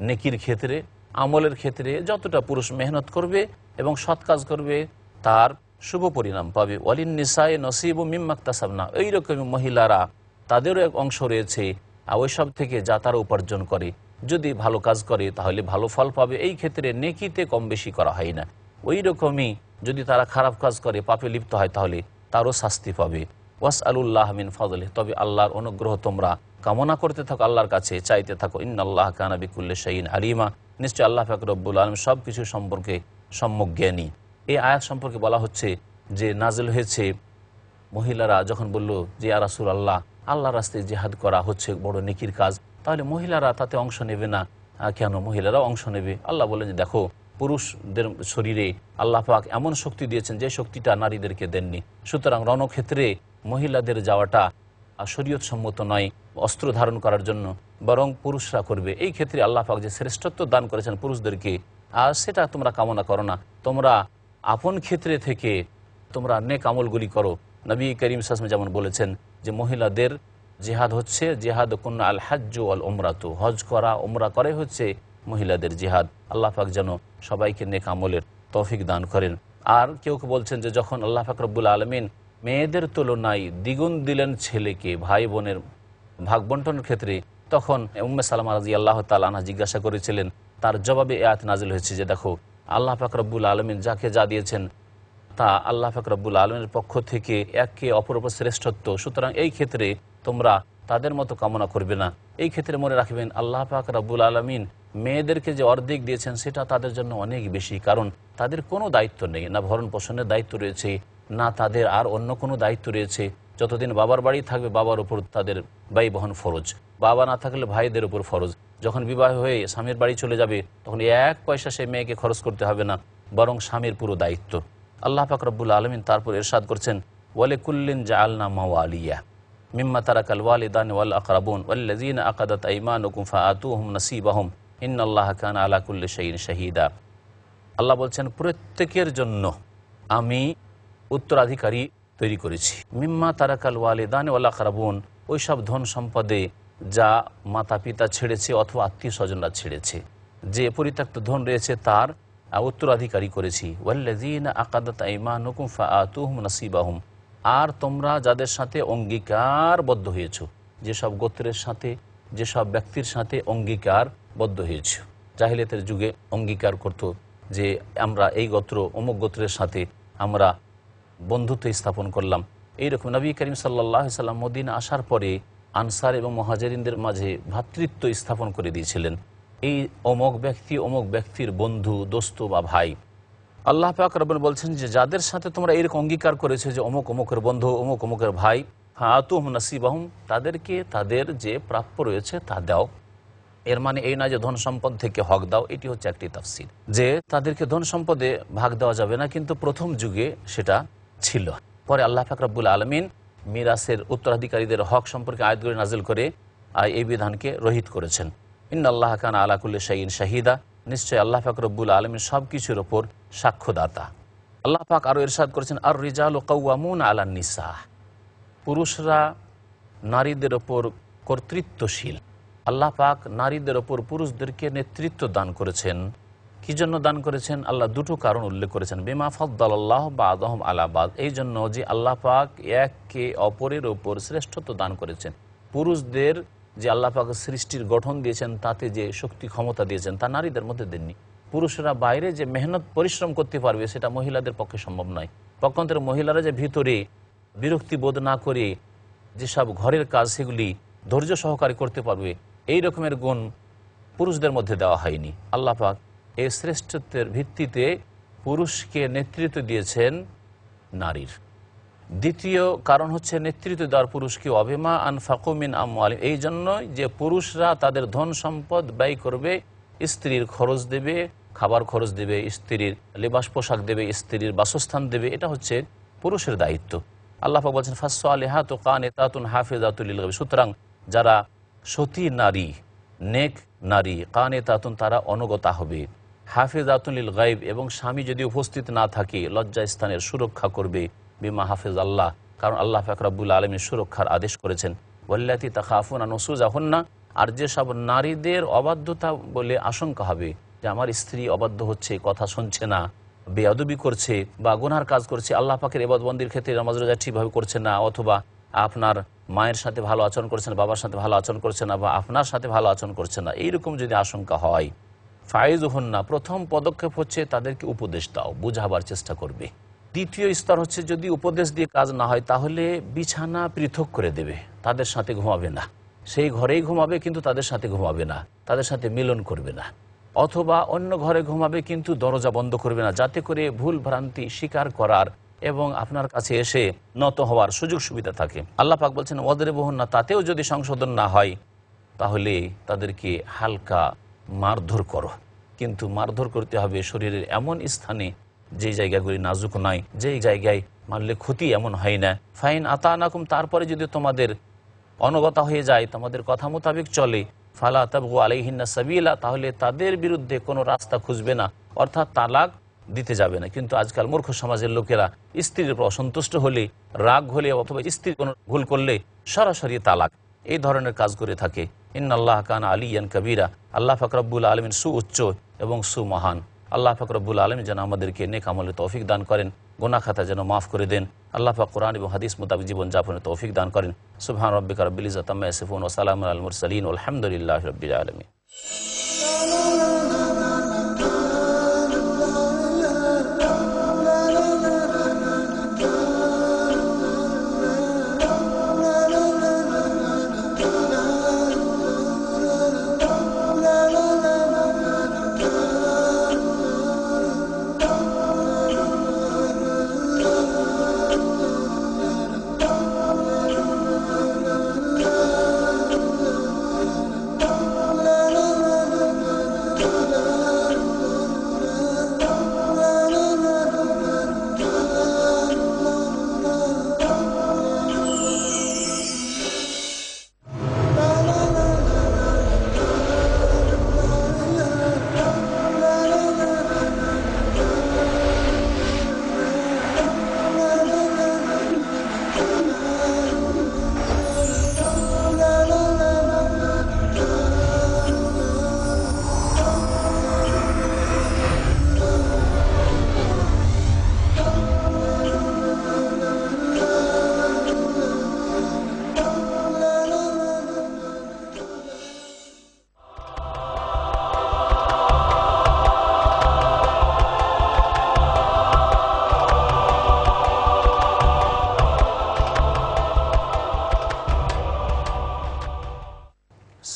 নেকির ক্ষেত্রে, আমলের ক্ষেত্রে যতটা পুরুষ মেহনত করবে এবং সৎ কাজ করবে তার শুভ পরিণাম পাবে। ওয়ালিন-নিসাই নাসীবুম মিম্মা ইকতাসাবনা, এইরকম মহিলারা তাদেরও এক অংশ রয়েছে ওই সব থেকে যা তারা উপার্জন করে। যদি ভালো কাজ করে তাহলে ভালো ফল পাবে, এই ক্ষেত্রে নেকিতে কম বেশি করা হয় না। ওই রকমই যদি তারা খারাপ কাজ করে, পাপে লিপ্ত হয়, তাহলে তারও শাস্তি পাবে। ওয়াসআলুল্লাহ মিন ফাদলিহি, তবে আল্লাহর অনুগ্রহ তোমরা কামনা করতে থাকো, আল্লাহর কাছে চাইতে থাকো। ইন্নাল্লাহা কানা বিকুল্লি শাইইন আলীমা, নিশ্চয় আল্লাহ পাক রব্বুল আলামিন সব কিছু সম্পর্কে সম্যক জ্ঞানী। এই আয়াত সম্পর্কে বলা হচ্ছে যে নাজিল হয়েছে মহিলারা যখন বলল যে ইয়া রাসূলুল্লাহ, আল্লাহর রাস্তায় জিহাদ করা হচ্ছে বড় নেকির কাজ, তাহলে মহিলারা তাতে অংশ নেবে না কেন? মহিলারাও অংশ নেবে। আল্লাহ বলেন যে দেখো, পুরুষদের শরীরে আল্লাহ পাক এমন শক্তি দিয়েছেন যে শক্তিটা নারীদেরকে দেননি, সুতরাং রণক্ষেত্রে মহিলাদের যাওয়াটা শরীয়ত সম্মত নয়। অস্ত্র ধারণ করার জন্য, বরং পুরুষরা করবে। এই ক্ষেত্রে আল্লাহ পাক যে শ্রেষ্ঠত্ব দান করেছেন পুরুষদেরকে, আর সেটা তোমরা কামনা করো না, তোমরা আপন ক্ষেত্রে থেকে তোমরা নেক আমলগুলি করো। নবী করিম সাল্লাল্লাহু আলাইহি ওয়াসাল্লাম যেমন বলেছেন যে মহিলাদের জিহাদ হচ্ছে জিহাদ কুন্না আল হাজ্জ ওয়াল উমরাতু, হজ করা উমরা করে হচ্ছে মহিলাদের জিহাদ। আল্লাহ পাক যেন সবাইকে নেক আমলের তৌফিক দান করেন। আর কেউ কেউ বলছেন যে যখন আল্লাহ পাক রব্বুল আলামিন মেয়েদের তুলনায় দ্বিগুণ দিলেন ছেলেকে ভাই বোনের ভাগ বন্টনের ক্ষেত্রে, তখন উম্মে সালামা রাদিয়াল্লাহু তাআলা আনহা জিজ্ঞাসা করেছিলেন, তার জবাবে এই আয়াত নাজিল হয়েছে যে দেখো আল্লাহ পাক রব্বুল আলামিন যাকে যা দিয়েছেন তা আল্লাহ পাক রব্বুল আলামিনের পক্ষ থেকে একে অপর উপর শ্রেষ্ঠত্ব, সুতরাং এই ক্ষেত্রে তোমরা তাদের মতো কামনা করবে না। এই ক্ষেত্রে মনে রাখবেন আল্লাহ পাক রব্বুল আলামিন মেয়েদেরকে যে অর্ধেক দিয়েছেন সেটা তাদের জন্য অনেক বেশি, কারণ তাদের কোনো দায়িত্ব নেই, না ভরণ পোষণের দায়িত্ব রয়েছে, না তাদের আর অন্য কোনো দায়িত্ব রয়েছে। যতদিন বাবার বাড়ি থাকবে বাবার উপর তাদের ব্যয় বহন ফরজ, বাবা না থাকলে ভাইদের উপর ফরজ। যখন বিবাহ হয়ে স্বামীর বাড়ি চলে যাবে তখন এক পয়সা সেই মেয়েকে খরচ করতে হবে না, বরং স্বামীর পুরো দায়িত্ব। আল্লাহ পাক রব্বুল আলামিন তারপর ইরশাদ করছেন ওয়ালি কুল্লিন জাআলনা মাওয়ালিয়া মিম্মা তারাকাল ওয়ালিদান ওয়াল আকরাবুন ওয়াল্লাযীনা আকাদাত আইমানুকুম ফাআতুহুম নাসিবাহুম ইন্নাল্লাহা কানা আলা কুল্লি শাইইন শাহীদা। আল্লাহ বলছেন প্রত্যেকের জন্য আমি উত্তরাধিকারী তৈরি করেছি। মিম্মা তারাকাল ওয়ালিদান ওয়াল আকরাবুন, ওই সব ধন সম্পদে যা মাতা পিতা ছেড়েছে অথবা আত্মীয় স্বজনরা ছেড়েছে, যে পরিত্যক্ত ধন রয়েছে তার উত্তরাধিকারী করেছি। ওয়াল্লাযীনা আকাদাত আইমানুকুম ফাআতুহুম নাসিবাহুম, আর তোমরা যাদের সাথে অঙ্গীকারবদ্ধ হয়েছ, যেসব গোত্রের সাথে যেসব ব্যক্তির সাথে অঙ্গীকারবদ্ধ হয়েছ। জাহিলিয়াতের যুগে অঙ্গীকার করত যে আমরা এই গোত্র অমুক গোত্রের সাথে আমরা বন্ধুত্ব স্থাপন করলাম। এইরকম নবী করিম সাল্লাল্লাহু আলাইহি সাল্লাম মদিনা আসার পরে আনসার এবং মুহাজিরিনদের মাঝে ভ্রাতৃত্ব স্থাপন করে দিয়েছিলেন। এই অমুক ব্যক্তির বন্ধু, দোস্ত বা ভাই। আল্লাহ পাক রব্বুল বলছেন যে যাদের সাথে তোমরা এরকম অঙ্গীকার করেছো যে অমুকের বন্ধু, অমুকের ভাই, ফাআতুহুম নাসিবাহুম, তাদেরকে তাদের যে প্রাপ্য রয়েছে তা দাও। এর মানে এই না যে ধন সম্পদ থেকে হক দাও, এটি হচ্ছে একটি তাফসীর, যে তাদেরকে ধন সম্পদে ভাগ দেওয়া যাবে না, কিন্তু প্রথম যুগে সেটা ছিল। পরে আল্লাহ পাক রব্বুল আলামিন মিরাসের উত্তরাধিকারীদের হক সম্পর্কে আয়াতগুলি নাজিল করে এই বিধানকে রহিত করেছেন। ইন্নাল্লাহা কানা আলা কুল্লি শাইইন শাহীদা, নিশ্চয় আল্লাহ পাক রব্বুল আলামিন সব কিছুর ওপর সাক্ষ্যদাতা। আল্লাহ পাক আরও ইরশাদ করেছেন আর রিজালু কাওয়ামুনা আলান নিসা, পুরুষরা নারীদের ওপর কর্তৃত্বশীল। আল্লাহ পাক নারীদের ওপর পুরুষদেরকে নেতৃত্ব দান করেছেন। কি জন্য দান করেছেন? আল্লাহ দুটো কারণ উল্লেখ করেছেন। বিমা ফাদ্দালাল্লাহু বা'দাহুম আলা বা'দ, এই জন্য যে আল্লাহ পাক একে অপরের ওপর শ্রেষ্ঠত্ব দান করেছেন। পুরুষদের যে আল্লাহ পাক সৃষ্টির গঠন দিয়েছেন, তাতে যে শক্তি ক্ষমতা দিয়েছেন তা নারীদের মধ্যে দেননি। পুরুষরা বাইরে যে মেহনত পরিশ্রম করতে পারবে সেটা মহিলাদের পক্ষে সম্ভব নয়। পক্ষান্তরে মহিলারা যে ভিতরে বিরক্তি বোধ না করে যেসব ঘরের কাজ সেগুলি ধৈর্য সহকারে করতে পারবে, এই রকমের গুণ পুরুষদের মধ্যে দেওয়া হয়নি। আল্লাহ পাক এই শ্রেষ্ঠত্বের ভিত্তিতে পুরুষকে নেতৃত্ব দিয়েছেন নারীর। দ্বিতীয় কারণ হচ্ছে নেতৃত্ব দেওয়ার পুরুষকে অবিমা আনফাকু মিন আমওয়ালিহিম, এই জন্যই যে পুরুষরা তাদের ধন সম্পদ ব্যয় করবে, স্ত্রীর খরচ দেবে, খাবার খরচ দেবে, স্ত্রীর লেবাস পোশাক দেবে, স্ত্রীর বাসস্থান দেবে, এটা হচ্ছে পুরুষের দায়িত্ব। আল্লাহ পাক বলছেন ফাসসালিহাতু কানিতাতুন হাফিজাতুল লিল গায়ব, সুতরাং যারা সতী নারী, নেক নারী, কানিতাতুন তারা অনুগতা হবে, হাফিজাতুল লিল গায়ব এবং স্বামী যদি উপস্থিত না থাকে লজ্জা স্থানের সুরক্ষা করবে, বিমা হাফিজ আল্লাহ, কারণ আল্লাহ পাক রব্বুল আলামিন সুরক্ষার আদেশ করেছেন। ওয়াল্লাতী তাখাফুনা নুশুজাহুন্না, আর যেসব নারীদের অবাধ্যতা বলে আশঙ্কা হবে যে আমার স্ত্রী অবাধ্য হচ্ছে, কথা শুনছে না, বেয়াদবি করছে বা গুনার কাজ করছে, আল্লাহ পাকের ইবাদতবন্দির ক্ষেত্রে নামাজ রোজা ঠিকভাবে করছে না, অথবা আপনার মায়ের সাথে ভালো আচরণ করছে না, বাবার সাথে ভালো আচরণ করছে না, বা আপনার সাথে ভালো আচরণ করছে না, এইরকম যদি আশঙ্কা হয়, ফাইজুহুন্না, প্রথম পদক্ষেপ হচ্ছে তাদেরকে উপদেশ দাও, বুঝাবার চেষ্টা করবে। দ্বিতীয় স্তর হচ্ছে যদি উপদেশ দিয়ে কাজ না হয় তাহলে বিছানা পৃথক করে দেবে, তাদের সাথে ঘুমাবে না, সেই ঘরেই ঘুমাবে কিন্তু তাদের সাথে ঘুমাবে না, তাদের সাথে মিলন করবে না, অথবা অন্য ঘরে ঘুমাবে কিন্তু দরজা বন্ধ করবে না, যাতে করে ভুল ভ্রান্তি স্বীকার করার এবং আপনার কাছে এসে নত হওয়ার সুযোগ সুবিধা থাকে। আল্লাহ পাক বলছেন ওয়াদরিবুহুন্না, তাতেও যদি সংশোধন না হয় তাহলে তাদেরকে হালকা মারধর করো, কিন্তু মারধর করতে হবে শরীরের এমন স্থানে যে জায়গাগুলি নাজুক নয়, যেই জায়গায় মারলে ক্ষতি এমন হয় না। ফাইন আতানাকুম, তারপরে যদি তোমাদের অনগতা হয়ে যায়, তোমাদের কথা মোতাবেক চলে, ফালা তাবগু আলাইহিন্না সাবিলা, তাহলে তাদের বিরুদ্ধে কোনো রাস্তা খুঁজবে না, অর্থাৎ তালাক দিতে যাবে না। কিন্তু আজকাল মূর্খ সমাজের লোকেরা স্ত্রীর উপর অসন্তুষ্ট হলে, রাগ হলে অথবা স্ত্রী কোনো ভুল করলে সরাসরি তালাক, এই ধরনের কাজ করে থাকে। ইন্নাল্লাহ কানা আলিয়ান কবিরা, আল্লাহ পাক রব্বুল আলামিন সুউচ্চ এবং সুমহান। আল্লাহ পাক রব্বুল আলামিন যেন আমাদেরকে নেক আমলে তৌফিক দান করেন, গুনাহ খাতা যেন মাফ করে দেন। আল্লাহ পাক কোরআন এবং হাদিস মোতাবেক জীবন যাপনের তৌফিক দান করেন। সুবহান রাব্বিকা রাব্বিল ইজ্জাতি আম্মা ইয়াসিফুন ওয়া সালামুন আলাল মুরসালিন ওয়া আলহামদুলিল্লাহি রাব্বিল আলামিন।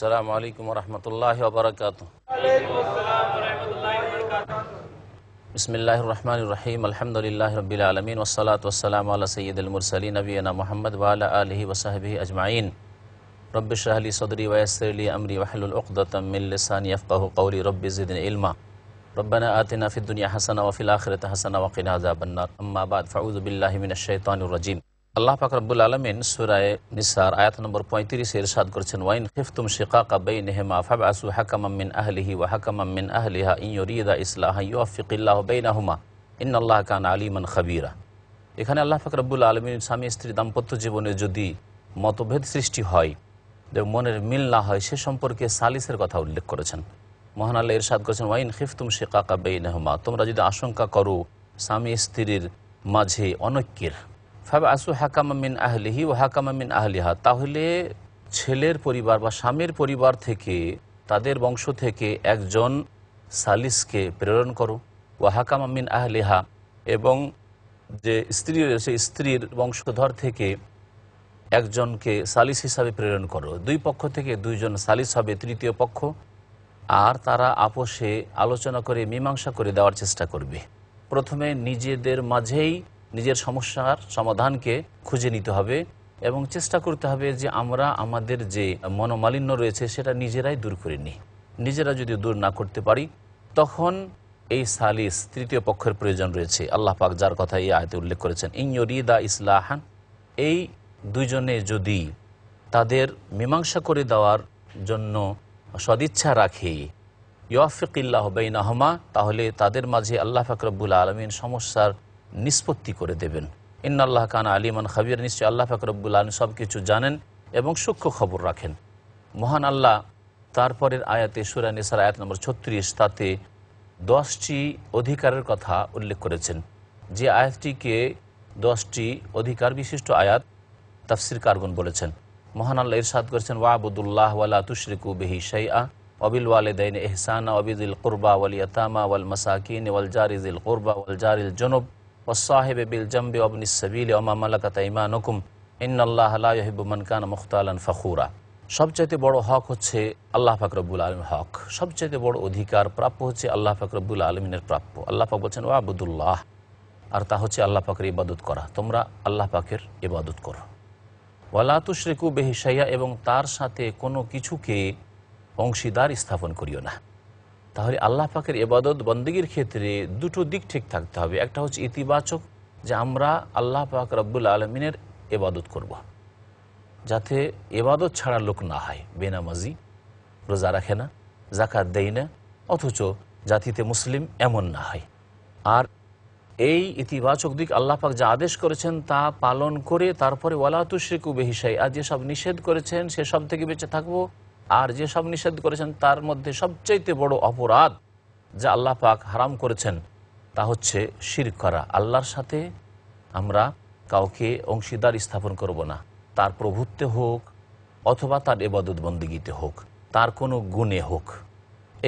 আসসালামু আলাইকুম ওয়া রাহমাতুল্লাহি ওয়া বারাকাতুহু। বিসমিল্লাহির রহমানির রহিম। আলহামদুলিল্লাহি রাব্বিল আলামিন ওয়াস সালাতু ওয়াস সালামু আলা সাইয়্যিদিল মুরসালিন নবিয়িনা মুহাম্মদ ওয়া আলা আলিহি ওয়া সাহবিহি আজমাইন। রব্বি ইশরাহ লি সাদরি ওয়া ইয়াসসির লি আমরি ওয়াহলুল উকদাতাম মিন লিসানি ইয়াফকাহু কওলি। রব্বি জিদনি ইলমা। রব্বানা আতিনা ফিদ দুনিয়া হাসানাহ ওয়া ফিল আখিরাতি হাসানাহ ওয়া কিনা আযাবান নার। আম্মা বা'দ, ফাউযু বিল্লাহি মিনাশ শাইতানির রাজীম। আল্লাহ পাক রব্বুল আলামিন সূরা নিসার আয়াত নম্বর 35 ইরশাদ করেছেন, ওয়াইন খিফতুম শিকাকা বাইনহিমা ফাবআসু হাকামান মিন আহলিহি ওয়া হাকামান মিন আহলিহা ইন ইউরিদা ইসলাহান ইউওয়াফিকিল্লাহু বাইনাহুমা ইন্নাল্লাহা কানা আলিমান খাবীরা। এখানে আল্লাহ পাক রব্বুল আলামিন স্বামী স্ত্রী দাম্পত্য জীবনে যদি মতভেদ সৃষ্টি হয়, মনের মিল না হয়, সে সম্পর্কে সালিসের কথা উল্লেখ করেছেন। মহান আল্লাহ ইরশাদ করেছেন, ওয়াইন খিফতুম শিকাকা বাইনহিমা, তোমরা যদি আশঙ্কা করো স্বামী স্ত্রীর মাঝে অনৈক্যের, ফাবআসু হাকামান মিন আহলিহি ওয়া হাকামান মিন আহলিহা, তাহলে ছেলের পরিবার বা স্বামীর পরিবার থেকে, তাদের বংশ থেকে একজন সালিসকে প্রেরণ করো, ওয়া হাকামান মিন আহলিহা, এবং যে স্ত্রী রয়েছে স্ত্রীর বংশধর থেকে একজনকে সালিস হিসাবে প্রেরণ করো। দুই পক্ষ থেকে দুইজন সালিস হবে, তৃতীয় পক্ষ, আর তারা আপোষে আলোচনা করে মীমাংসা করে দেওয়ার চেষ্টা করবে। প্রথমে নিজেদের মাঝেই নিজের সমস্যার সমাধানকে খুঁজে নিতে হবে এবং চেষ্টা করতে হবে যে আমরা আমাদের যে মনোমালিন্য রয়েছে সেটা নিজেরাই দূর করে নিই। নিজেরা যদি দূর না করতে পারি, তখন এই সালিস তৃতীয় পক্ষের প্রয়োজন রয়েছে। আল্লাহ পাক যার কথা এই আয়াতে উল্লেখ করেছেন, ইন ইউরিদা ইসলাহান, এই দুইজনে যদি তাদের মীমাংসা করে দেওয়ার জন্য সদিচ্ছা রাখে, ইউওয়াফিকিল্লাহু বাইনাহুমা, তাহলে তাদের মাঝে আল্লাহ পাক রব্বুল আলামিন সমস্যার নিষ্পত্তি করে দেবেন। ইন্নাল্লাহ কানা আলিমান খাবীর, নিশ্চয় আল্লাহ পাক রব্বুল আলামিন সব কিছু জানেন এবং সূক্ষ্ম খবর রাখেন। মহান আল্লাহ তারপরের আয়াতে সূরা নিসার আয়াত নম্বর 36, তাতে 10টি অধিকারের কথা উল্লেখ করেছেন। যে আয়াতটিকে 10টি অধিকার বিশিষ্ট আয়াত তাফসীরকারগণ বলেছেন। মহান আল্লাহ ইরশাদ করেছেন, ওয়াবুদুল্লাহ ওয়ালা তুশরিকু বিহি শাইআ ওয়াবিল ওয়ালিদাইনি ইহসানা ওয়াবিযিল কুরবা ওয়াল ইয়াতামা ওয়াল মাসাকিন ওয়াল জারি যিল কুরবা ওয়াল জারিল জুনুব ওয়াস-সাহিবি বিল জামবি ওয়াবনিস সাবিলি ওয়া মা মালাকাত আইমানুকুম ইন্নাল্লাহা লা ইউহিব্বু মান কানা মুখতালান ফখুরা। সবচাইতে বড় হক হচ্ছে আল্লাহ পাক রব্বুল আলামিনের হক, সবচাইতে বড় অধিকার প্রাপ্য হচ্ছে আল্লাহ পাক রব্বুল আলামিনের প্রাপ্য। আল্লাহ পাক বলছেন, ওয়াবুদুল্লাহ, আর তা হচ্ছে আল্লাহ পাকের ইবাদত করা। তোমরা আল্লাহ পাকের ইবাদত করো। ওয়ালা তুশরিকু বিহি শাইআ, এবং তার সাথে কোনো কিছুকে অংশীদার স্থাপন করিও না। তাহলে আল্লাহ পাকের ইবাদত বন্দেগীর ক্ষেত্রে দুটো দিক ঠিক থাকতে হবে। একটা হচ্ছে ইতিবাচক, যে আমরা আল্লাহ পাক রব্বুল আলামিনের ইবাদত করব, যাতে এবাদত ছাড়া লোক না হয়, বেনামাজি, রোজা রাখে না, জাকাত দেয় না, অথচ জাতিতে মুসলিম এমন না হয়। আর এই ইতিবাচক দিক আল্লাহ পাক যা আদেশ করেছেন তা পালন করে তারপরে ওয়ালা তুশরিকু বিহি শাইআ, আর যেসব নিষেধ করেছেন সেসব থেকে বেঁচে থাকবো। আর যেসব নিষেধ করেছেন তার মধ্যে সবচাইতে বড় অপরাধ যা আল্লাহ পাক হারাম করেছেন তা হচ্ছে শিরক করা। আল্লাহর সাথে আমরা কাউকে অংশীদার স্থাপন করব না, তার প্রভুত্বে হোক অথবা তার ইবাদত বন্দেগীতে হোক, তার কোনো গুণে হোক।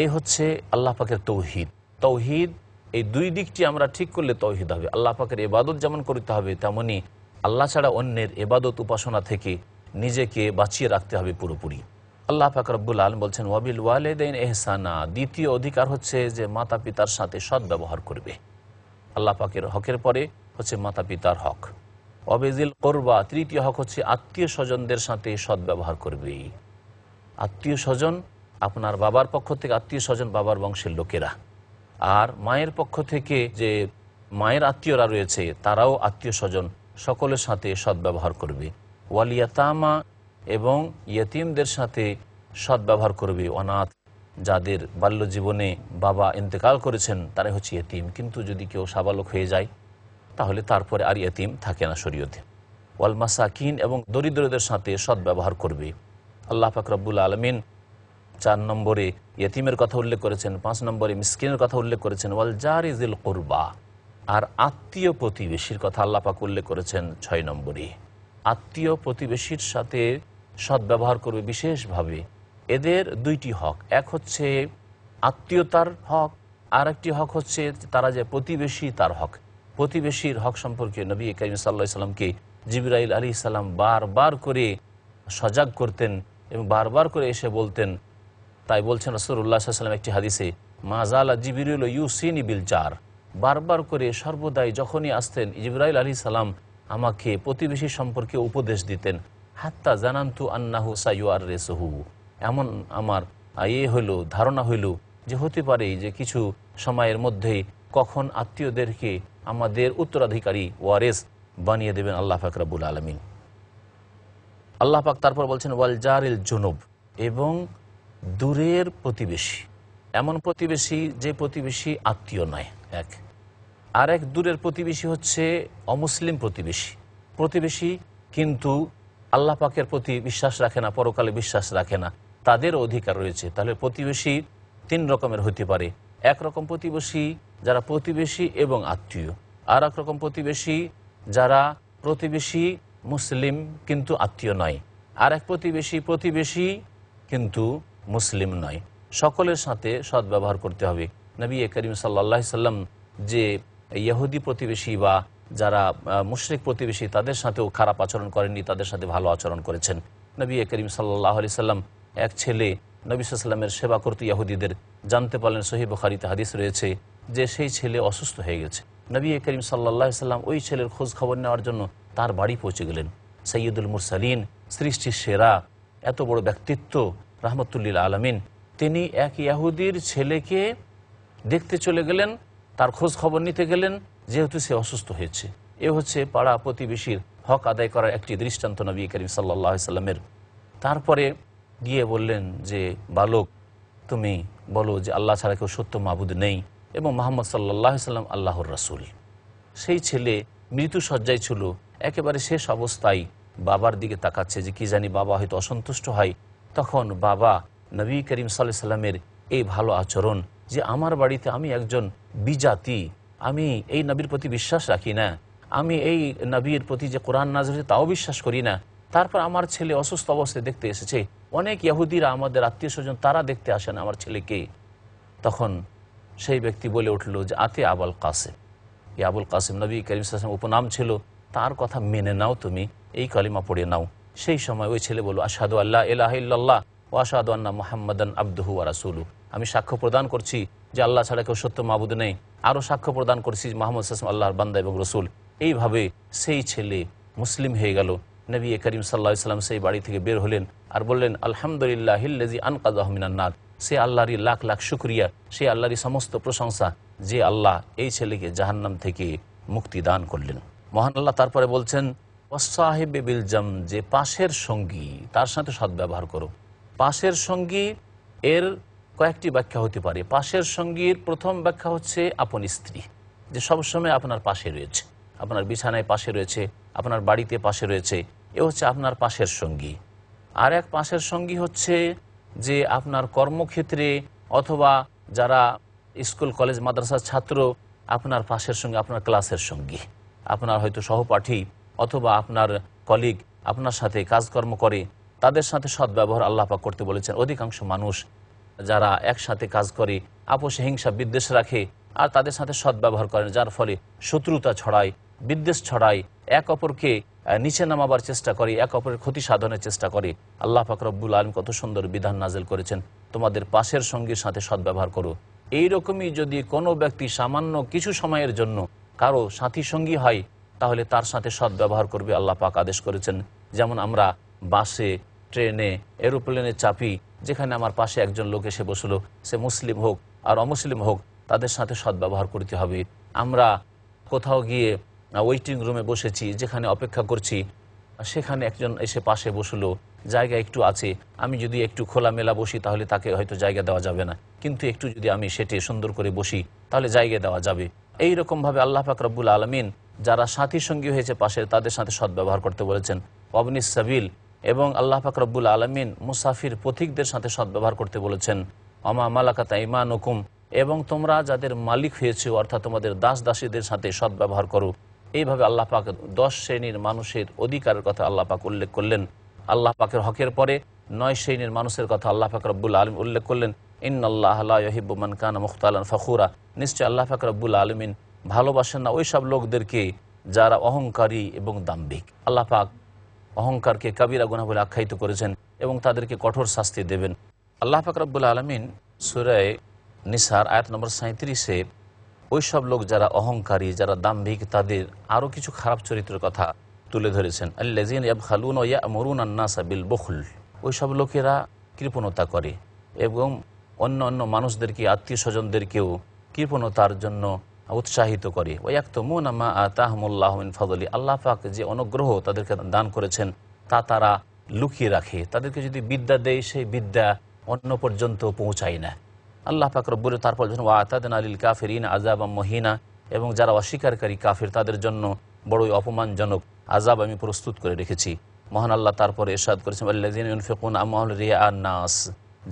এই হচ্ছে আল্লাহ পাকের তৌহিদ। তৌহিদ এই দুই দিকটি আমরা ঠিক করলে তৌহিদ হবে। আল্লাহ পাকের ইবাদত যেমন করতে হবে, তেমনি আল্লাহ ছাড়া অন্যের ইবাদত উপাসনা থেকে নিজেকে বাঁচিয়ে রাখতে হবে পুরোপুরি। আল্লাহ পাক রব্বুল আলামিন বলছেন ওয়াবিল ওয়ালিদাইন ইহসানা, দ্বিতীয় অধিকার হচ্ছে যে মাতা পিতার সাথে সদ্ব্যবহার করবে। আল্লাহ পাকের হকের পরে হচ্ছে মাতা পিতার হক। ওয়াবিজিল কুরবা, তৃতীয় হক হচ্ছে আত্মীয় স্বজনদের সাথে সদ্ব্যবহার করবে। আত্মীয় স্বজন, আপনার বাবার পক্ষ থেকে আত্মীয় স্বজন বাবার বংশের লোকেরা, আর মায়ের পক্ষ থেকে যে মায়ের আত্মীয়রা রয়েছে তারাও আত্মীয় স্বজন, সকলের সাথে সদ্ব্যবহার করবে। ওয়ালিয়াতামা, এবং ইয়েতিমদের সাথে সদ্ব্যবহার করবে। অনাথ, যাদের বাল্যজীবনে বাবা ইন্তেকাল করেছেন তারাই হচ্ছে ইয়েতিম, কিন্তু যদি কেউ সাবালক হয়ে যায় তাহলে তারপরে আর ইয়েতিম থাকে না শরীয়তে। ওয়াল মাসাকিন, এবং দরিদ্রদের সাথে সদ্ব্যবহার করবে। আল্লাহ পাক রব্বুল আলামিন 4 নম্বরে ইয়েতিমের কথা উল্লেখ করেছেন, 5 নম্বরে মিসকিনের কথা উল্লেখ করেছেন, ওয়াল জারি যিল কুরবা, আর আত্মীয় প্রতিবেশীর কথা আল্লাহ পাক উল্লেখ করেছেন 6 নম্বরে। আত্মীয় প্রতিবেশীর সাথে সদ্ব্যবহার করবে বিশেষভাবে। এদের দুইটি হক, এক হচ্ছে আত্মীয়তার হক, আর একটি হক হচ্ছে তারা যে প্রতিবেশী তার হক। প্রতিবেশীর হক সম্পর্কে নবী করিম সাল্লাল্লাহু আলাইহি সাল্লামকে জিবরাইল আলাইহিস সালাম বারবার করে সজাগ করতেন এবং বারবার করে এসে বলতেন। তাই বলছেন রাসূলুল্লাহ সাল্লাল্লাহু আলাইহি ওয়াসাল্লাম একটি হাদিসে, মাজালা জিবরিল ইউসিনি বিল জার, বারবার করে সর্বদাই যখনই আসতেন জিবরাইল আলাইহিস সালাম আমাকে প্রতিবেশী সম্পর্কে উপদেশ দিতেন। হাত্তা জানান্তু আন্নাহু সাইয়ুআররিসুহু, এমন আমার হইল, ধারণা হইল যে হতে পারে যে কিছু সময়ের মধ্যেই কখন আত্মীয়দেরকে আমাদের উত্তরাধিকারী ওয়ারেস বানিয়ে দেবেন আল্লাহ পাক রব্বুল আলামিন। আল্লাহ পাক তারপর বলছেন ওয়াল জারিল জুনুব, এবং দূরের প্রতিবেশী, এমন প্রতিবেশী যে প্রতিবেশী আত্মীয় নয় এক, আর এক দূরের প্রতিবেশী হচ্ছে অমুসলিম প্রতিবেশী। প্রতিবেশী কিন্তু আল্লাহ পাকের প্রতি বিশ্বাস রাখে না, পরকালে বিশ্বাস রাখে না, তাদেরও অধিকার রয়েছে। তাহলে প্রতিবেশী 3 রকমের হতে পারে। একরকম প্রতিবেশী যারা প্রতিবেশী এবং আত্মীয়, আর এক রকম প্রতিবেশী যারা প্রতিবেশী মুসলিম কিন্তু আত্মীয় নয়, আর এক প্রতিবেশী কিন্তু মুসলিম নয়। সকলের সাথে সদ্ব্যবহার করতে হবে। নবী করিম সাল্লাল্লাহু আলাইহি সাল্লাম যে ইহুদি প্রতিবেশী বা যারা মুশরিক প্রতিবেশী তাদের সাথেও খারাপ আচরণ করেননি, তাদের সাথে ভালো আচরণ করেছেন। নবী করিম সাল্লাল্লাহু আলাইহি সাল্লাম এক ছেলে নবী সাল্লাল্লাহু আলাইহি সাল্লামের সেবা করত ইহুদিদের, জানতে পারলেন, সহিহ বুখারীতে হাদিস রয়েছে যে সেই ছেলে অসুস্থ হয়ে গেছে। নবী করিম সাল্লাল্লাহু আলাইহি সাল্লাম ওই ছেলের খোঁজ খবর নেওয়ার জন্য তার বাড়ি পৌঁছে গেলেন। সাইয়্যিদুল মুরসালিন, সৃষ্টির সেরা, এত বড় ব্যক্তিত্ব রাহমাতুল লিল আলামিন, তিনি এক ইহুদির ছেলেকে দেখতে চলে গেলেন, তার খোঁজ খবর নিতে গেলেন, যেহেতু সে অসুস্থ হয়েছে। এ হচ্ছে পাড়া প্রতিবেশীর হক আদায় করার একটি দৃষ্টান্ত নবী করিম সাল্লাল্লাহু আলাইহি সাল্লামের। তারপরে গিয়ে বললেন যে বালক, তুমি বলো যে আল্লাহ ছাড়া কেউ সত্য মাবুদ নেই এবং মুহাম্মদ সাল্লাল্লাহু আলাইহি সাল্লাম আল্লাহর রাসূল। সেই ছেলে মৃত্যু শয্যায় ছিল, একেবারে শেষ অবস্থায় বাবার দিকে তাকাচ্ছে যে কি জানি বাবা হয়তো অসন্তুষ্ট হয়। তখন বাবা নবী করিম সাল্লাল্লাহু আলাইহি সাল্লামের এই ভালো আচরণ, যে আমার বাড়িতে আমি একজন বিজাতি, আমি এই নবীর প্রতি বিশ্বাস রাখি না, আমি এই নবীর প্রতি যে কোরআন নাযিল হয়েছে তাও বিশ্বাস করি না, তারপর আমার ছেলে অসুস্থ অবস্থায় দেখতে এসেছে, অনেক ইহুদিরা আমাদের আত্মীয় স্বজন তারা দেখতে আসেন আমার ছেলেকে। তখন সেই ব্যক্তি বলে উঠল যে আতে আবুল কাসেম, এই আবুল কাসেম নবী করিম সাল্লাল্লাহু আলাইহি ওয়াসাল্লাম উপনাম ছিল, তার কথা মেনে নাও, তুমি এই কালিমা পড়ে নাও। সেই সময় ওই ছেলে বলল আশহাদু আল্লা ইলাহা ইল্লাল্লাহ ওয়া আশহাদু আন্না মুহাম্মাদান আবদুহু ওয়া রাসূলুহু, আমি সাক্ষ্য প্রদান করছি যে আল্লাহ ছাড়া কেউ সত্য মাবুদ নেই, আরও সাক্ষ্য প্রদান করছি মুহাম্মদ সাল্লাল্লাহু আলাইহি ওয়াসাল্লাম আল্লাহর বান্দা এবং রসুল। এইভাবে সেই ছেলে মুসলিম হয়ে গেল। নবী করিম সাল্লাল্লাহু আলাইহি ওয়াসাল্লাম সেই বাড়ি থেকে বের হলেন আর বললেন আলহামদুলিল্লাহিল্লাযী আনকাযাহু মিনান নার, সে আল্লাহরই লাখ লাখ শুকরিয়া, সে আল্লাহরই সমস্ত প্রশংসা যে আল্লাহ এই ছেলেকে জাহান্নাম থেকে মুক্তি দান করলেন। মহান আল্লাহ তারপরে বলছেন ওয়াসাহিবি বিল জাম, যে পাশের সঙ্গী তার সাথে সদ্ব্যবহার করো। পাশের সঙ্গী এর কয়েকটি ব্যাখ্যা হতে পারে। পাশের সঙ্গীর প্রথম ব্যাখ্যা হচ্ছে আপন স্ত্রী, যে সবসময় আপনার পাশে রয়েছে, আপনার বিছানায় পাশে রয়েছে, আপনার বাড়িতে পাশে রয়েছে, এ হচ্ছে আপনার পাশের সঙ্গী। আর এক পাশের সঙ্গী হচ্ছে যে আপনার কর্মক্ষেত্রে অথবা যারা স্কুল কলেজ মাদ্রাসার ছাত্র, আপনার পাশের সঙ্গী, আপনার ক্লাসের সঙ্গী, আপনার হয়তো সহপাঠী অথবা আপনার কলিগ, আপনার সাথে কাজকর্ম করে, তাদের সাথে সদ্ব্যবহার আল্লাহ পাক করতে বলেছেন। অধিকাংশ মানুষ যারা একসাথে কাজ করে আপোষে হিংসা বিদ্বেষ রাখে আর তাদের সাথে সদ্ব্যবহার করেন, যার ফলে শত্রুতা ছড়ায়, বিদ্বেষ ছড়ায়, এক অপরকে নিচে নামাবার চেষ্টা করে, এক অপরের ক্ষতি সাধনের চেষ্টা করে। আল্লাহ পাক রব্বুল আলামিন কত সুন্দর বিধান নাজিল করেছেন, তোমাদের পাশের সঙ্গীর সাথে সদ্ব্যবহার করো। এইরকমই যদি কোনো ব্যক্তি সামান্য কিছু সময়ের জন্য কারো সাথী সঙ্গী হয়, তাহলে তার সাথে সদ্ব্যবহার করবে আল্লাহ পাক আদেশ করেছেন। যেমন আমরা বাসে, ট্রেনে, এরোপ্লেনে চাপি, যেখানে আমার পাশে একজন লোক এসে বসলো, সে মুসলিম হোক আর অমুসলিম হোক, তাদের সাথে সদ্ব্যবহার করতে হবে। আমরা কোথাও গিয়ে ওয়েটিং রুমে বসেছি, যেখানে অপেক্ষা করছি, সেখানে একজন এসে পাশে বসলো, জায়গা একটু আছে, আমি যদি একটু খোলামেলা বসি তাহলে তাকে হয়তো জায়গা দেওয়া যাবে না, কিন্তু একটু যদি আমি সেটে সুন্দর করে বসি তাহলে জায়গা দেওয়া যাবে। এই রকমভাবে আল্লাহ পাক রব্বুল আলামিন যারা সাথী সঙ্গী হয়েছে পাশের, তাদের সাথে সদ্ব্যবহার করতে বলেছেন। ওয়াবনিস সাবিল, এবং আল্লাহ পাক রব্বুল আলামিন মুসাফির পথিকদের সাথে সদ্ব্যবহার করতে বলেছেন। আমা মালাকাত আইমানুকুম, এবং তোমরা যাদের মালিক হয়েছে অর্থাৎ তোমাদের দাস দাসীদের সাথে সদ্ব্যবহার করো। এইভাবে আল্লাহ পাক 10 শ্রেণীর মানুষের অধিকারের কথা আল্লাহ পাক উল্লেখ করলেন। আল্লাহ পাকের হকের পরে 9 শ্রেণীর মানুষের কথা আল্লাহ পাক রব্বুল আলামিন উল্লেখ করলেন। ইন্নাল্লাহা লা ইউহিব্বু মান কানা মুখতালান ফখুরা, নিশ্চয় আল্লাহ পাক রব্বুল আলামিন ভালোবাসেন না ওই সব লোকদেরকে যারা অহংকারী এবং দাম্ভিক। আল্লাহ পাক অহংকারকে কাবিরা গুনাহ বলে আখ্যায়িত করেছেন এবং তাদেরকে কঠোর শাস্তি দেবেন। আল্লাহ পাক রব্বুল আলামিন সূরা নিসার আয়াত নম্বর 37-এ ওই সব লোক যারা অহংকারী, যারা দাম্ভিক, তাদের আরও কিছু খারাপ চরিত্রের কথা তুলে ধরেছেন। আল্লাযীনা ইয়াবখালুনা ওয়া ইয়া'মুরুনা আন-নাসা বিল বুখল, ওই সব লোকেরা কৃপণতা করে এবং অন্য অন্য মানুষদেরকে, আত্মীয় স্বজনদেরকেও কৃপণতার জন্য উৎসাহিত করে। ওয়া ইয়াকতুমুনা মা আতাহুমুল্লাহু মিন ফাদলি, আল্লাহ পাক যে অনুগ্রহ তাদেরকে দান করেছেন তা তারা লুকিয়ে রাখে। তাদেরকে যদি বিদ্যা দেয়, সেই বিদ্যা অন্য পর্যন্ত পৌঁছায় না। আল্লাহ পাক রব্বুল তারপর ওয়া আতাদনা লিল কাফিরিন আযাবাম মুহিনা, এবং যারা অস্বীকারী কাফির তাদের জন্য বড়ই অপমানজনক আযাব আমি প্রস্তুত করে রেখেছি। মহান আল্লাহ তারপরে ইরশাদ করেছেন আল্লাযীনা ইউনফিকুনা আমওয়ালাহুম রিয়াআন নাস,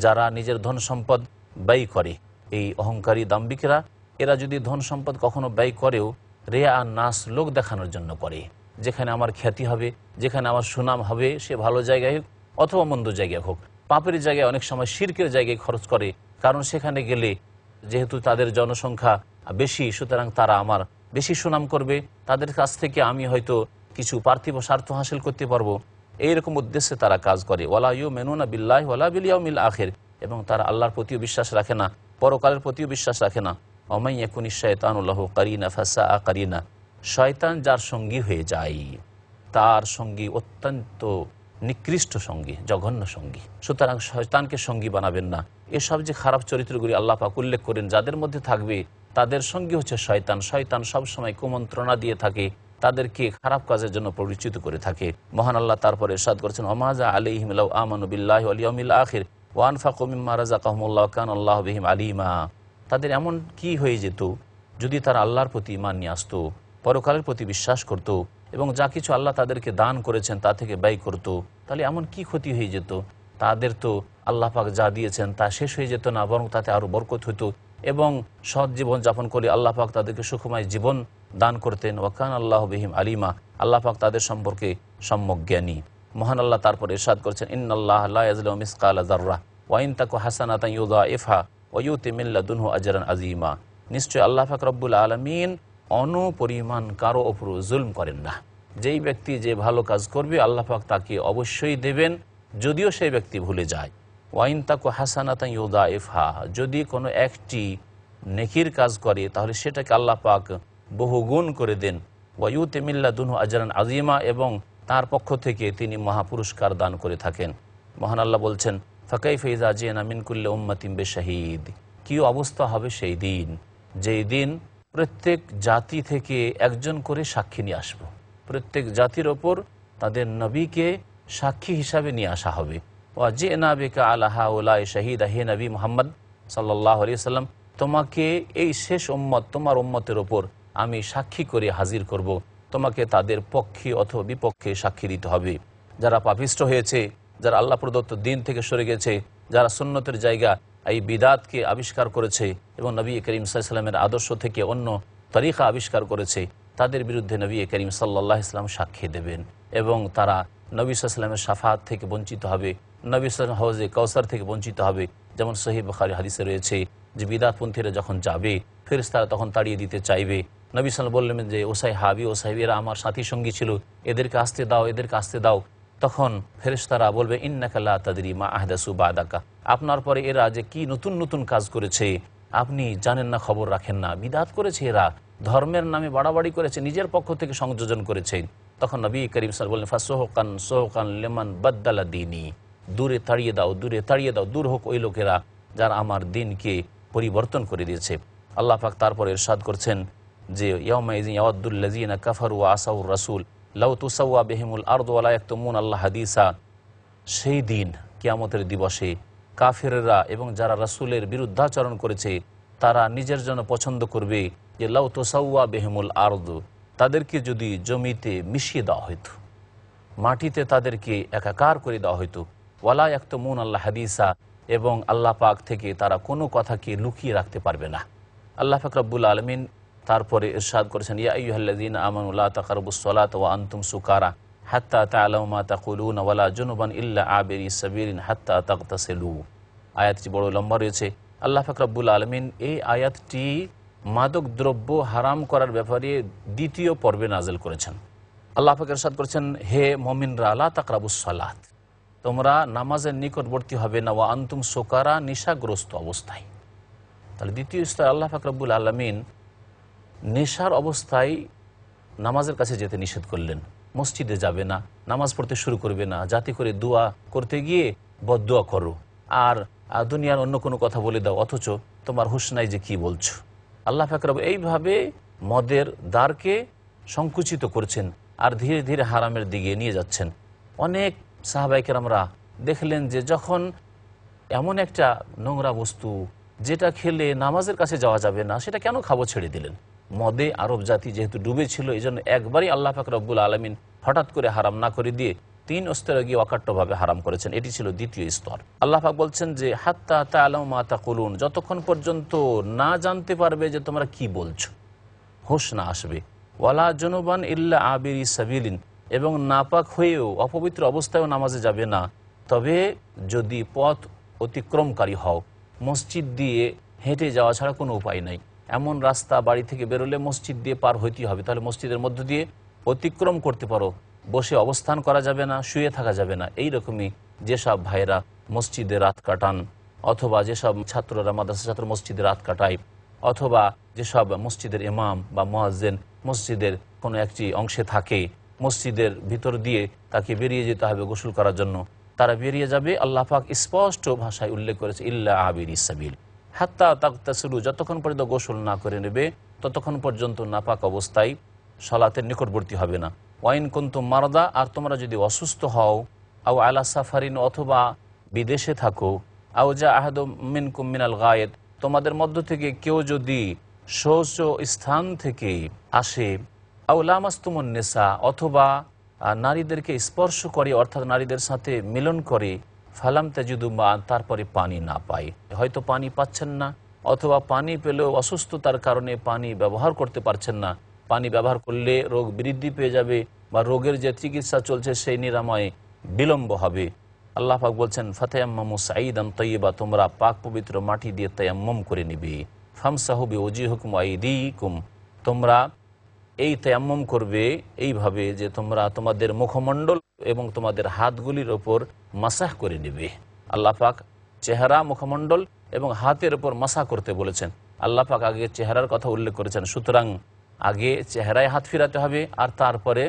যারা নিজের ধন সম্পদ ব্যয় করে। এই অহংকারী দাম্ভিকরা এরা যদি ধন সম্পদ কখনো ব্যয় করেও রিয়াআন নাস, লোক দেখানোর জন্য করে। যেখানে আমার খ্যাতি হবে, যেখানে আমার সুনাম হবে, সে ভালো জায়গায় হোক অথবা মন্দ জায়গায় হোক, পাপের জায়গায় অনেক সময় শিরকের জায়গায় খরচ করে, কারণ সেখানে গেলে যেহেতু তাদের জনসংখ্যা বেশি, সুতরাং তারা আমার বেশি সুনাম করবে, তাদের কাছ থেকে আমি হয়তো কিছু পার্থিব স্বার্থ হাসিল করতে পারবো, এইরকম উদ্দেশ্যে তারা কাজ করে। ওয়ালা ইউমিনুনা বিল্লাহি ওয়ালা বিল ইয়াউমিল আখির, এবং তারা আল্লাহর প্রতিও বিশ্বাস রাখে না, পরকালের প্রতিও বিশ্বাস রাখে না। ওয়া মান ইয়াকুনিশ শাইতানু লাহু কারিনা ফাসাআ কারিনা, শয়তান যার সঙ্গী হয়ে যায় তার সঙ্গী অত্যন্ত নিকৃষ্ট সঙ্গী, জঘন্য সঙ্গী। সুতরাং শয়তানকে সঙ্গী বানাবেন না। এসব যে খারাপ চরিত্রগুলি আল্লাহ পাক উল্লেখ করেন যাদের মধ্যে থাকবে, তাদের সঙ্গী হচ্ছে শয়তান। শয়তান সবসময় কুমন্ত্রণা দিয়ে থাকে, তাদেরকে খারাপ কাজের জন্য পরিচিত করে থাকে। মহান আল্লাহ তারপরে ইরশাদ করেছেন ওয়ামাযা আলাইহিম লাউ আমানু বিল্লাহি ওয়াল ইয়াউমিল আখির ওয়া আনফাকু মিম্মা রাযাকাহুমুল্লাহু কানা আল্লাহু বিহিম আলিমা, তাদের এমন কি হয়ে যেত যদি তারা আল্লাহর প্রতি ঈমান নিয়ে আসতো, পরকালের প্রতি বিশ্বাস করত এবং যা কিছু আল্লাহ তাদেরকে দান করেছেন তা থেকে ব্যয় করত, তাহলে এমন কি ক্ষতি হয়ে যেত? তাদের তো আল্লাহ পাক যা দিয়েছেন তা শেষ হয়ে যেত না, বরং তাতে আরও বরকত হতো এবং সৎ জীবন যাপন করে আল্লাহ পাক তাদেরকে সুখময় জীবন দান করতেন। ওয়াকান আল্লাহ বিহিম আলিমা, আল্লাহ পাক তাদের সম্পর্কে সম্যক জ্ঞানী। মহান আল্লাহ তারপরে ইরশাদ করেছেন ইন্নাল্লাহা লা ইয়াজলিমু মিসকালা যাররা ওয়া ইন তাকু হাসানাতান ইউদাইফহা ওয়া ইউতি মিন লাদুনহু আজরান আযীমা, নিশ্চয় আল্লাহ পাক রব্বুল আলামিন অনুপরিমাণ কারো ওপর জুলম করেন না। যেই ব্যক্তি যে ভালো কাজ করবে আল্লাহ পাক তাকে অবশ্যই দেবেন, যদিও সেই ব্যক্তি ভুলে যায়। ওয়াইন তাকু হাসানাতান ইউদাইফহা, যদি কোনো একটি নেকির কাজ করে তাহলে সেটাকে আল্লাহ পাক বহুগুণ করে দেন। ওয়া ইউতি মিন লাদুনহু আজরান আযীমা, এবং তার পক্ষ থেকে তিনি মহাপুরস্কার দান করে থাকেন। মহান আল্লাহ বলছেন ফাকাইফা ইযা জিনা মিন কুল্লি উম্মাতিন বিশাহীদ, কি অবস্থা হবে সেই দিন, যেই দিন প্রত্যেক জাতি থেকে একজন করে সাক্ষী নিয়ে আসবো। প্রত্যেক জাতির ওপর তাদের নবীকে সাক্ষী হিসাবে নিয়ে আসা হবে। ওয়াজিনা বিকা আলা হাউলাই শাহিদা, হে নবী মুহাম্মদ সাল্লাল্লাহু আলাইহি ওয়াসাল্লাম, তোমাকে এই শেষ উম্মত, তোমার উম্মতের ওপর আমি সাক্ষী করে হাজির করব। তোমাকে তাদের পক্ষে অথবা বিপক্ষে সাক্ষী দিতে হবে। যারা পাপিষ্ঠ হয়েছে, যারা আল্লাহ প্রদত্ত দিন থেকে সরে গেছে, যারা সুন্নতের জায়গা এই বিদাতকে আবিষ্কার করেছে এবং নবী করিম সাল্লাল্লাহু আলাইহি ওয়াসাল্লামের আদর্শ থেকে অন্য তরিকা আবিষ্কার করেছে, তাদের বিরুদ্ধে নবী করিম সাল্লাল্লাহু আলাইহি ওয়াসাল্লাম সাক্ষী দেবেন এবং তারা নবী সাল্লাল্লাহু আলাইহি ওয়াসাল্লামের শাফাআত থেকে বঞ্চিত হবে, নবী সাল্লাল্লাহু আলাইহি ওয়াসাল্লাম হাউজে কাউসার থেকে বঞ্চিত হবে। যেমন সহিহ বুখারী হাদিসে রয়েছে যে বিদাতপন্থীরা যখন যাবে, ফেরেশতারা তখন তাড়িয়ে দিতে চাইবে। নবী সাল্লাল্লাহু আলাইহি ওয়াসাল্লাম বললেন যে ওসাইহাবি ওসাইবিরা আমার সাথী সঙ্গী ছিল, এদেরকে আসতে দাও, এদেরকে আসতে দাও। তখন ফেরেশতারা বলবে ইন্নাকা লা তাদরি মা আহদাসু বাদাকা, আপনার পরে এরা যে কি নতুন নতুন কাজ করেছে আপনি জানেন না, খবর রাখেন না। বিদাত করেছে এরা, ধর্মের নামে বাড়াবাড়ি করেছে, নিজের পক্ষ থেকে সংযোজন করেছে। তখন নবী করিম সাল্লাল্লাহু আলাইহি ওয়াসাল্লাম বললেন ফাসোহকান সোহকান লিমান বাদদালা দীনি, দূরে তাড়িয়ে দাও, দূরে তাড়িয়ে দাও, দূর হোক ওই লোকেরা যারা আমার দিনকে পরিবর্তন করে দিয়েছে। আল্লাহ পাক তারপর ইরশাদ করছেন যে ইয়াউমা ইযিন ইয়াওয়াদ্দুল্লাযিনা কাফারু ওয়া আসাউর রাসূল লাউ তুসাওয়া বিহিমুল আরদু ওয়া লা ইয়াকতুমুন আল্লাহ হাদিসা, সেই দিন কিয়ামতের দিবসে কাফেররা এবং যারা রাসূলের বিরুদ্ধাচরণ করেছে তারা নিজের জন্য পছন্দ করবে যে লাউ তুসাওয়া বিহিমুল আরদু, তাদেরকে যদি জমিতে মিশিয়ে দেওয়া হতো, মাটিতে তাদেরকে একাকার করে দেওয়া হতো, ওয়ালা ইয়াকতুমুন আল্লাহ হাদিসা, এবং আল্লাহ পাক থেকে তারা কোনো কথাকে লুকিয়ে রাখতে পারবে না। আল্লাহ পাক রব্বুল আলামিন তারপরে ইরশাদ করেছেন ইয়া আইয়ুহাল্লাযীনা আমানু লা তাকরাবুস সালাতা ওয়া আনতুম সুকারা হাত্তা তা'লামু মা তাকুলুনা ওয়ালা জুনুবান ইল্লা আবিরি সাবিলিন হাত্তা তাগতাসিলু। আয়াতটি বড় লম্বা রয়েছে। আল্লাহ পাক রব্বুল আলামিন এই আয়াতটি মাদক দ্রব্য হারাম করার ব্যাপারে দ্বিতীয় পর্বে নাযিল করেছেন। আল্লাহ পাক ইরশাদ করেছেন হে মুমিনরা লা তাকরাবুস সালাত, তোমরা নামাজের নিকটবর্তী হবে না, ওয়া আনতুম সুকারা, নেশাগ্রস্ত অবস্থায়। তাহলে দ্বিতীয় স্তরে আল্লাহ পাক রব্বুল আলামিন নেশার অবস্থায় নামাজের কাছে যেতে নিষেধ করলেন। মসজিদে যাবে না, নামাজ পড়তে শুরু করবে না, যাতে করে দোয়া করতে গিয়ে বদদোয়া করো আর দুনিয়ার অন্য কোনো কথা বলে দাও, অথচ তোমার হুঁশ নাই যে কি বলছো। আল্লাহ পাক রব্বুল এইভাবে মদের দ্বারকে সংকুচিত করছেন আর ধীরে ধীরে হারামের দিকে নিয়ে যাচ্ছেন। অনেক সাহাবায়ে কেরামরা দেখলেন যে যখন এমন একটা নোংরা বস্তু যেটা খেলে নামাজের কাছে যাওয়া যাবে না, সেটা কেন খাবো ছেড়ে দিলেন। মদে আরব জাতি যেহেতু ডুবেছিল, এই জন্য একবারই আল্লাহ পাক রব্বুল আলামিন হঠাৎ করে হারাম না করে দিয়ে 3 স্তরে গিয়ে অকাট্যভাবে হারাম করেছেন। এটি ছিল দ্বিতীয় স্তর। আল্লাহ পাক বলছেন যে হাত্তা তা'লামু মা তাকুলুন, যতক্ষণ পর্যন্ত না জানতে পারবে যে তোমরা কি বলছো, হোশ না আসবে। ওয়ালা জুনুবান ইল্লা আবিরি সাবিলিন, এবং নাপাক হয়েও অপবিত্র অবস্থায়ও নামাজে যাবে না, তবে যদি পথ অতিক্রমকারী হও, মসজিদ দিয়ে হেঁটে যাওয়া ছাড়া কোনো উপায় নাই। এমন রাস্তা বাড়ি থেকে বেরোলে মসজিদ দিয়ে পার হইতেই হবে, তাহলে মসজিদের মধ্য দিয়ে অতিক্রম করতে পারো, বসে অবস্থান করা যাবে না, শুয়ে থাকা যাবে না। এই রকমই যেসব ভাইরা মসজিদে রাত কাটান, অথবা যেসব ছাত্ররা মাদ্রাসা ছাত্র মসজিদে রাত কাটায়, অথবা যেসব মসজিদের ইমাম বা মুয়াজ্জিন মসজিদের কোনো একটি অংশে থাকে, মসজিদের ভিতর দিয়ে তাকে বেরিয়ে যেতে হবে গোসল করার জন্য, তারা বেরিয়ে যাবে। আল্লাহ পাক স্পষ্ট ভাষায় উল্লেখ করেছে ইল্লা আবিরি সাবিল, হাত্তা তাগতাসিলু, যতক্ষণ পর্যন্ত গোসল না করে নেবে ততক্ষণ পর্যন্ত নাপাক অবস্থায় সালাতের নিকটবর্তী হবে না। ওয়াইন কুনতুম মারদা, আর তোমরা যদি অসুস্থ হও, আও আলা সাফারিন, অথবা বিদেশে থাকো, আও জা আহাদুম মিনকুম মিনাল গায়েত, তোমাদের মধ্য থেকে কেউ যদি শৌচ স্থান থেকে আসে, আও লামাস্তুমুন নিসা, অথবা নারীদেরকে স্পর্শ করে অর্থাৎ নারীদের সাথে মিলন করে, ফালাম তাজিদু মা, তারপরে পানি না পায়, হয়তো পানি পাচ্ছেন না, অথবা পানি পেলেও অসুস্থতার কারণে পানি ব্যবহার করতে পারছেন না, পানি ব্যবহার করলে রোগ বৃদ্ধি পেয়ে যাবে বা রোগের যে চিকিৎসা চলছে সেই নিরাময়ে বিলম্ব হবে। আল্লাহ পাক বলছেন ফাতায়াম্মামু সাঈদান তাইয়্যিবা, তোমরা পাক পবিত্র মাটি দিয়ে তায়াম্মুম করে নিবে। ফামসাহু বিওজিহিকুম ওয়া আইদিকুম, তোমরা এই তায়াম্মুম করবে এইভাবে যে তোমরা তোমাদের মুখমণ্ডল এবং তোমাদের হাতগুলির ওপর মাসাহ করে নেবে। আল্লাহ পাক চেহারা, মুখমণ্ডল এবং হাতের ওপর মাসাহ করতে বলেছেন। আল্লাহ পাক আগে চেহারার কথা উল্লেখ করেছেন, সুতরাং আগে চেহারায় হাত ফিরাতে হবে আর তারপরে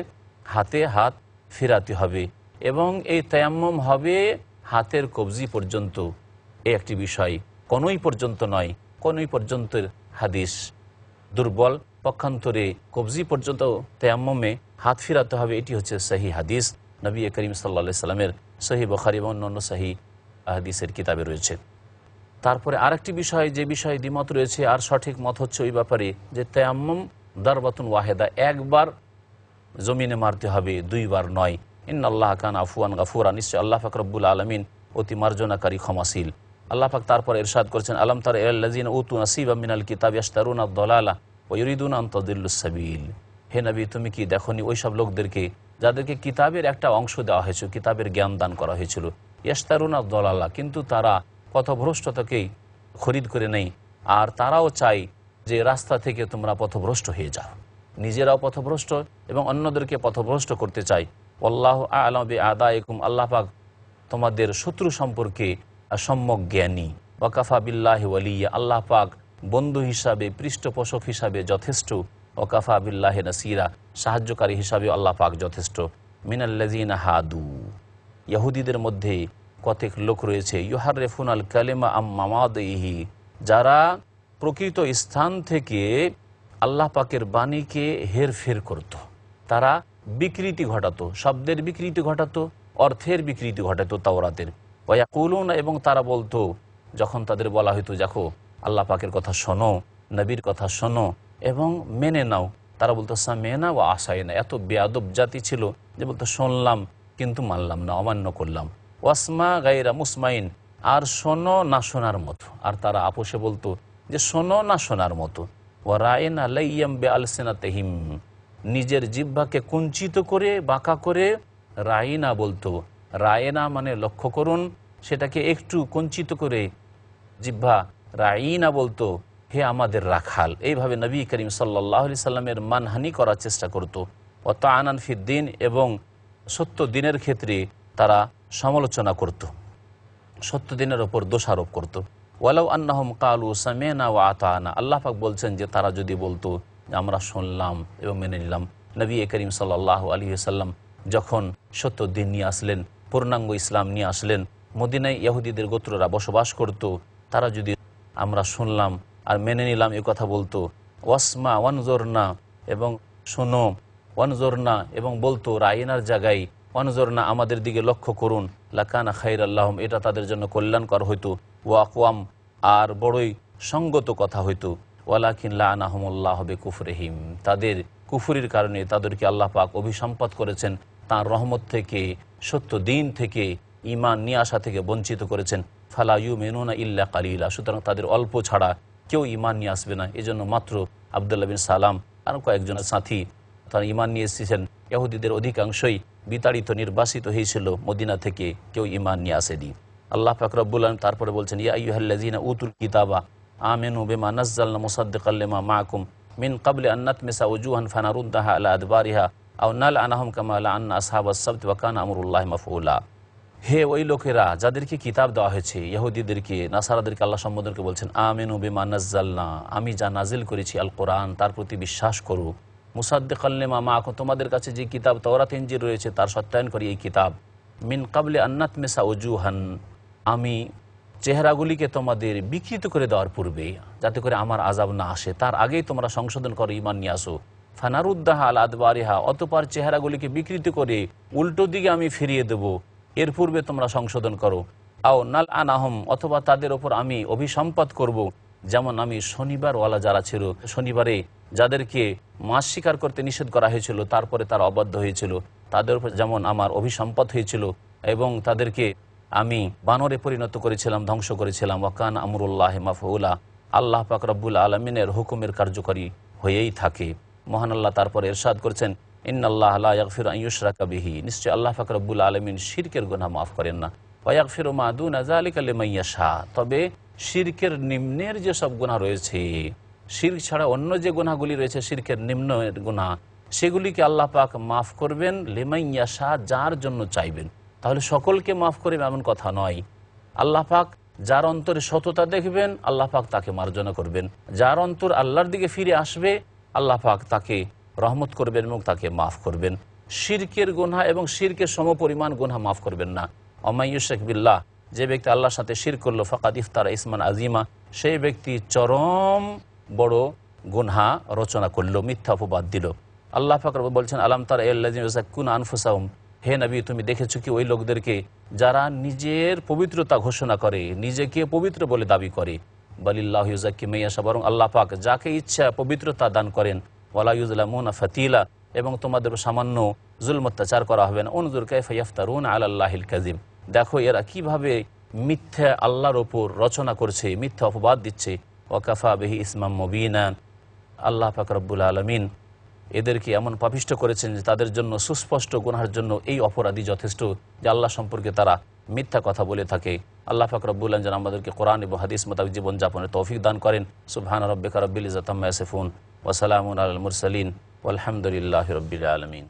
হাতে হাত ফিরাতে হবে, এবং এই তায়াম্মুম হবে হাতের কবজি পর্যন্ত। এই একটি বিষয়, কোনোই পর্যন্ত নয়, কোনোই পর্যন্তের হাদিস দুর্বল, পক্ষান্তরে কবজি পর্যন্ত তায়াম্মুমে হাত ফিরাতে হবে, এটি হচ্ছে সহি হাদিস নবী করিম সাল্লাল্লাহু আলাইহি সাল্লামের। সহি বুখারী এবং অন্যান্য সহি হাদিসের কিতাবে রয়েছে। তারপরে আরেকটি বিষয়, যে বিষয়ে দ্বিমত রয়েছে আর সঠিক মত হচ্ছে ওই ব্যাপারে যে তায়াম্মুম দারবাতুন ওয়াহেদা, একবার জমিনে মারতে হবে, দুইবার নয়। ইন্নাল্লাহ কানা আফওয়ান গাফুরা, নিশ্চয় আল্লাহ পাক রব্বুল আলামিন অতি মার্জনাকারী, ক্ষমাশীল। আল্লাহ পাক তারপর ইরশাদ করেছেন, আলাম তারা ইলাল্লাযিনা উতু নাসিবাম মিনাল কিতাবি ইয়াশতারুনা আদ-দালালা ওয়া ইউরিদুনা আন তাদিল্লুস সাবিল। হে নবী, তুমি কি দেখোনি ওই সব লোকদেরকে যাদেরকে কিতাবের একটা অংশ দেওয়া হয়েছিল, কিতাবের জ্ঞান দান করা হয়েছিল, ইয়াশতারুনা আদ-দালালা, কিন্তু তারা পথভ্রষ্টতাকেই খরিদ করে নেই, আর তারাও চাই যে রাস্তা থেকে তোমরা পথভ্রষ্ট হয়ে যাও, নিজেরাও পথভ্রষ্ট এবং অন্যদেরকে পথভ্রষ্ট করতে চাই। আল্লাহু আ'লামু বিআদাইকুম, আল্লাহ পাক তোমাদের শত্রু সম্পর্কে সম্যক জ্ঞানী। ওয়া কাফা বিল্লাহি ওয়ালিয়্যা, আল্লাহ পাক বন্ধু হিসাবে, পৃষ্ঠপোষক হিসাবে যথেষ্ট। ওয়া কাফা বিল্লাহি নাসিরা, সাহায্যকারী হিসাবে আল্লাহ পাক যথেষ্ট। মিনাল্লাযিনা হাদু, ইহুদিদের মধ্যে কতক লোক রয়েছে, ইউহাররিফুনাল কালিমা আম মাওয়াদিহি, যারা প্রকৃত স্থান থেকে আল্লাহ পাকের বাণীকে হেরফের করত, তারা বিকৃতি ঘটাতো, শব্দের বিকৃতি ঘটাতো, অর্থের বিকৃতি ঘটাতো তাওরাতের। ওয়ায়াকুলুনা, এবং তারা বলতো যখন তাদের বলা হইতো দেখো আল্লাহ পাকের কথা শোনো, নবীর কথা শোনো এবং মেনে নাও, তারা বলতো সামেনা ওয়া আসাইনা। এত বেয়াদব জাতি ছিল যে বলতো শুনলাম কিন্তু মানলাম না, অমান্য করলাম। ওয়াসমা গায়রা মুসমাইন, আর শোনো না শোনার মতো। আর তারা আপোষে বলতো যে শোনো না শোনার মতো। ওয়া রায়না লাইয়াম বিআলসিনাতিহিম, নিজের জিহ্বাকে কুঞ্চিত করে বাঁকা করে রায়না বলতো। রায়না মানে লক্ষ্য করুন, সেটাকে একটু কুঞ্চিত করে জিহ্বা রায়না বলতো, হে আমাদের রাখাল। এইভাবে নবী করিম সাল্লাল্লাহু আলাইহি সাল্লামের মানহানি করার চেষ্টা করতো। ওয়া তাআনান ফিদ্দিন, এবং সত্য দিনের ক্ষেত্রে তারা সমালোচনা করত, সত্য দিনের ওপর দোষারোপ করত। ওয়ালাউ আন্নাহুম কালু সামি'না ওয়া আতা'না, আল্লাহ পাক বলছেন যে তারা যদি বলতো যে আমরা শুনলাম এবং মেনে নিলাম। নবী করিম সাল্লাল্লাহু আলাইহি সাল্লাম যখন সত্য দিন নিয়ে আসলেন, পূর্ণাঙ্গ ইসলাম নিয়ে আসলেন, মদিনায় ইহুদিদের গোত্ররা বসবাস করত, তারা যদি আমরা শুনলাম আর মেনে নিলাম এ কথা বলতো, ওয়াসমা ওয়ানজুরনা, এবং শোনো, ওয়ানজুরনা, এবং বলতো রায়নার জায়গায় ওয়ানজুরনা, আমাদের দিকে লক্ষ্য করুন, লাকানা খাইরাল্লাহুম, এটা তাদের জন্য কল্যাণকর হইতো। ওয়া আকওয়াম, আর বড়ই সঙ্গত কথা হইতো। ওয়ালাকিন লাআনাহুমুল্লাহু বিকুফরিহিম, তাদের কুফরির কারণে তাদেরকে আল্লাহ পাক অভিসম্পাত করেছেন, তাঁর রহমত থেকে, সত্য দিন থেকে, ঈমান নিয়ে আসা থেকে বঞ্চিত করেছেন। ফালা ইউমিনুনা ইল্লা কালিলা, সুতরাং তাদের অল্প ছাড়া কেউ ঈমান নিয়ে আসবে না। এজন্য মাত্র আব্দুল্লাহ বিন সালাম আর কয়েকজন সাথী তারা ঈমান নিয়ে এসেছেন। ইহুদিদের অধিকাংশই বিতাড়িত, নির্বাসিত হয়েছিল মদিনা থেকে, কেউ ঈমান নিয়ে আসেনি। আল্লাহ পাক রব্বুল আলামিন তারপরে বলছেন, ইয়া আইয়ুহাল্লাযীনা উতুল কিতাবা আমিনু বিমা নাযালনা মুসাদ্দিকাল লিমা মাআকুম মিন ক্বাবলি আন নাতমিসা ওয়ুজুহান ফানারুদ্দাহা আলা আদবারিহা আও নালআনাহুম কামা লাআন্না আসহাবাস সাবতি ওয়া কানা আমরুল্লাহি মাফউলা। হে ওই লোকেরা যাদেরকে কিতাব দেওয়া হয়েছে, ইহুদিদেরকে, নাসারাদেরকে আল্লাহ সম্বোধনকে বলছেন আমিনু বিমা নাযালনা, আমি যা নাজিল করেছি আল কোরআন, তার প্রতি বিশ্বাস করো। মুসাদ্দিকাল লিমা মাআকুম, তোমাদের কাছে যে কিতাব তাওরাত ইনজিল রয়েছে তার সত্যায়ন করি এই কিতাব। মিন ক্বাবলি আন নাতমিসা ওয়ুজুহান, আমি চেহারাগুলিকে তোমাদের বিকৃত করে দেওয়ার পূর্বে, যাতে করে আমার আযাব না আসে, তার আগেই তোমরা সংশোধন করো, ঈমান নিয়ে আসো। ফানারুদ্দাহা আলা আদবারিহা, অতঃপর চেহারাগুলিকে বিকৃত করে উল্টো দিকে আমি ফিরিয়ে দেব, এর পূর্বে তোমরা সংশোধন করো। আও নাল আনাহম, অথবা তাদের ওপর আমি অভিসম্পাত করব, যেমন আমি শনিবারওয়ালা যারা ছিল, শনিবারে যাদেরকে মাছ শিকার করতে নিষেধ করা হয়েছিল, তারপরে তারা অবাধ্য হয়েছিল, তাদের উপর যেমন আমার অভিসম্পাত হয়েছিল, এবং তাদেরকে আমি বানরে পরিণত করেছিলাম, ধ্বংস করেছিলাম। ওয়াকান আমরুল্লাহি মাফউলা, আল্লাহ পাক রব্বুল আলামিনের হুকুমের কার্যকরী হয়েই থাকে। মহান আল্লাহ তারপরে ইরশাদ করেছেন, ইন্নাল্লাহা লা ইয়াগফিরু আন ইউশরাকা বিহি, নিশ্চয় আল্লাহ পাক রব্বুল আলামিন শিরকের গুনাহ মাফ করেন না। ওয়া ইয়াগফিরু মা দুনা যালিকা লিমান ইয়াশা, তবে শিরকের নিম্নের যে সব গুনাহ রয়েছে, শিরক ছাড়া অন্য যে গুনাহগুলি রয়েছে, শিরকের নিম্নের গুনাহ, সেগুলিকে আল্লাহ পাক মাফ করবেন লিমান ইয়াশা, যার জন্য চাইবেন। তাহলে সকলকে মাফ করবেন এমন কথা নয়। আল্লাহ পাক যার অন্তরে সততা দেখবেন, আল্লাহ পাক তাকে মার্জনা করবেন। যার অন্তর আল্লাহর দিকে ফিরে আসবে, আল্লাহ পাক তাকে রহমত করবেন এবং তাকে মাফ করবেন। শিরকের গুনাহ এবং শিরকের সমপরিমাণ গুনাহ মাফ করবেন না। ওয়া ইউশরিক বিল্লাহ, যে ব্যক্তি আল্লাহর সাথে শিরক করলো, ফাকাদ ইফতারা ইসমান আজিমা, সেই ব্যক্তি চরম বড় গুনহা রচনা করলো, মিথ্যা অপবাদ দিল। আল্লাহ পাক বলছেন আলাম তারা আল্লাযিনা ইউযাক্কুনা আনফুসাহুম, হে নবী তুমি দেখেছো কি ওই লোকদেরকে যারা নিজের পবিত্রতা ঘোষণা করে, নিজেকে পবিত্র বলে দাবি করে। বালিল্লাহু ইউযাক্কি মান ইয়াশা, বরং আল্লাহ পাক যাকে ইচ্ছা পবিত্রতা দান করেন। ওয়ালা ইউযলামুনা ফাতিলা, এবং তোমাদের সামান্য জুলম অত্যাচার করা হবে না। উনজুর কাইফা ইফতারুনা আলাল্লাহিল কাযিব, দেখো এরা কিভাবে মিথ্যা আল্লাহর ওপর রচনা করছে, মিথ্যা অপবাদ দিচ্ছে। ওয়াকাফা বিহি ইসমাম মুবিনা, আল্লাহ পাক রব্বুল আলামিন এদেরকে এমন পাপিষ্ট করেছেন যে তাদের জন্য সুস্পষ্ট গুনাহের জন্য এই অপরাধী যথেষ্ট, যে আল্লাহ সম্পর্কে তারা মিথ্যা কথা বলে থাকে। আল্লাহ পাক রব্বুল আলামিন যেন আমাদেরকে কোরআন এবং হাদিস মোতাবেক জীবনযাপনের তৌফিক দান করেন। সুবহান রাব্বিকা রাব্বিল ইজ্জাতি আম্মা ইয়াসিফুন ওয়া সালামুন আলাল মুরসালিন ওয়ালহামদুলিল্লাহি রাব্বিল আলামিন।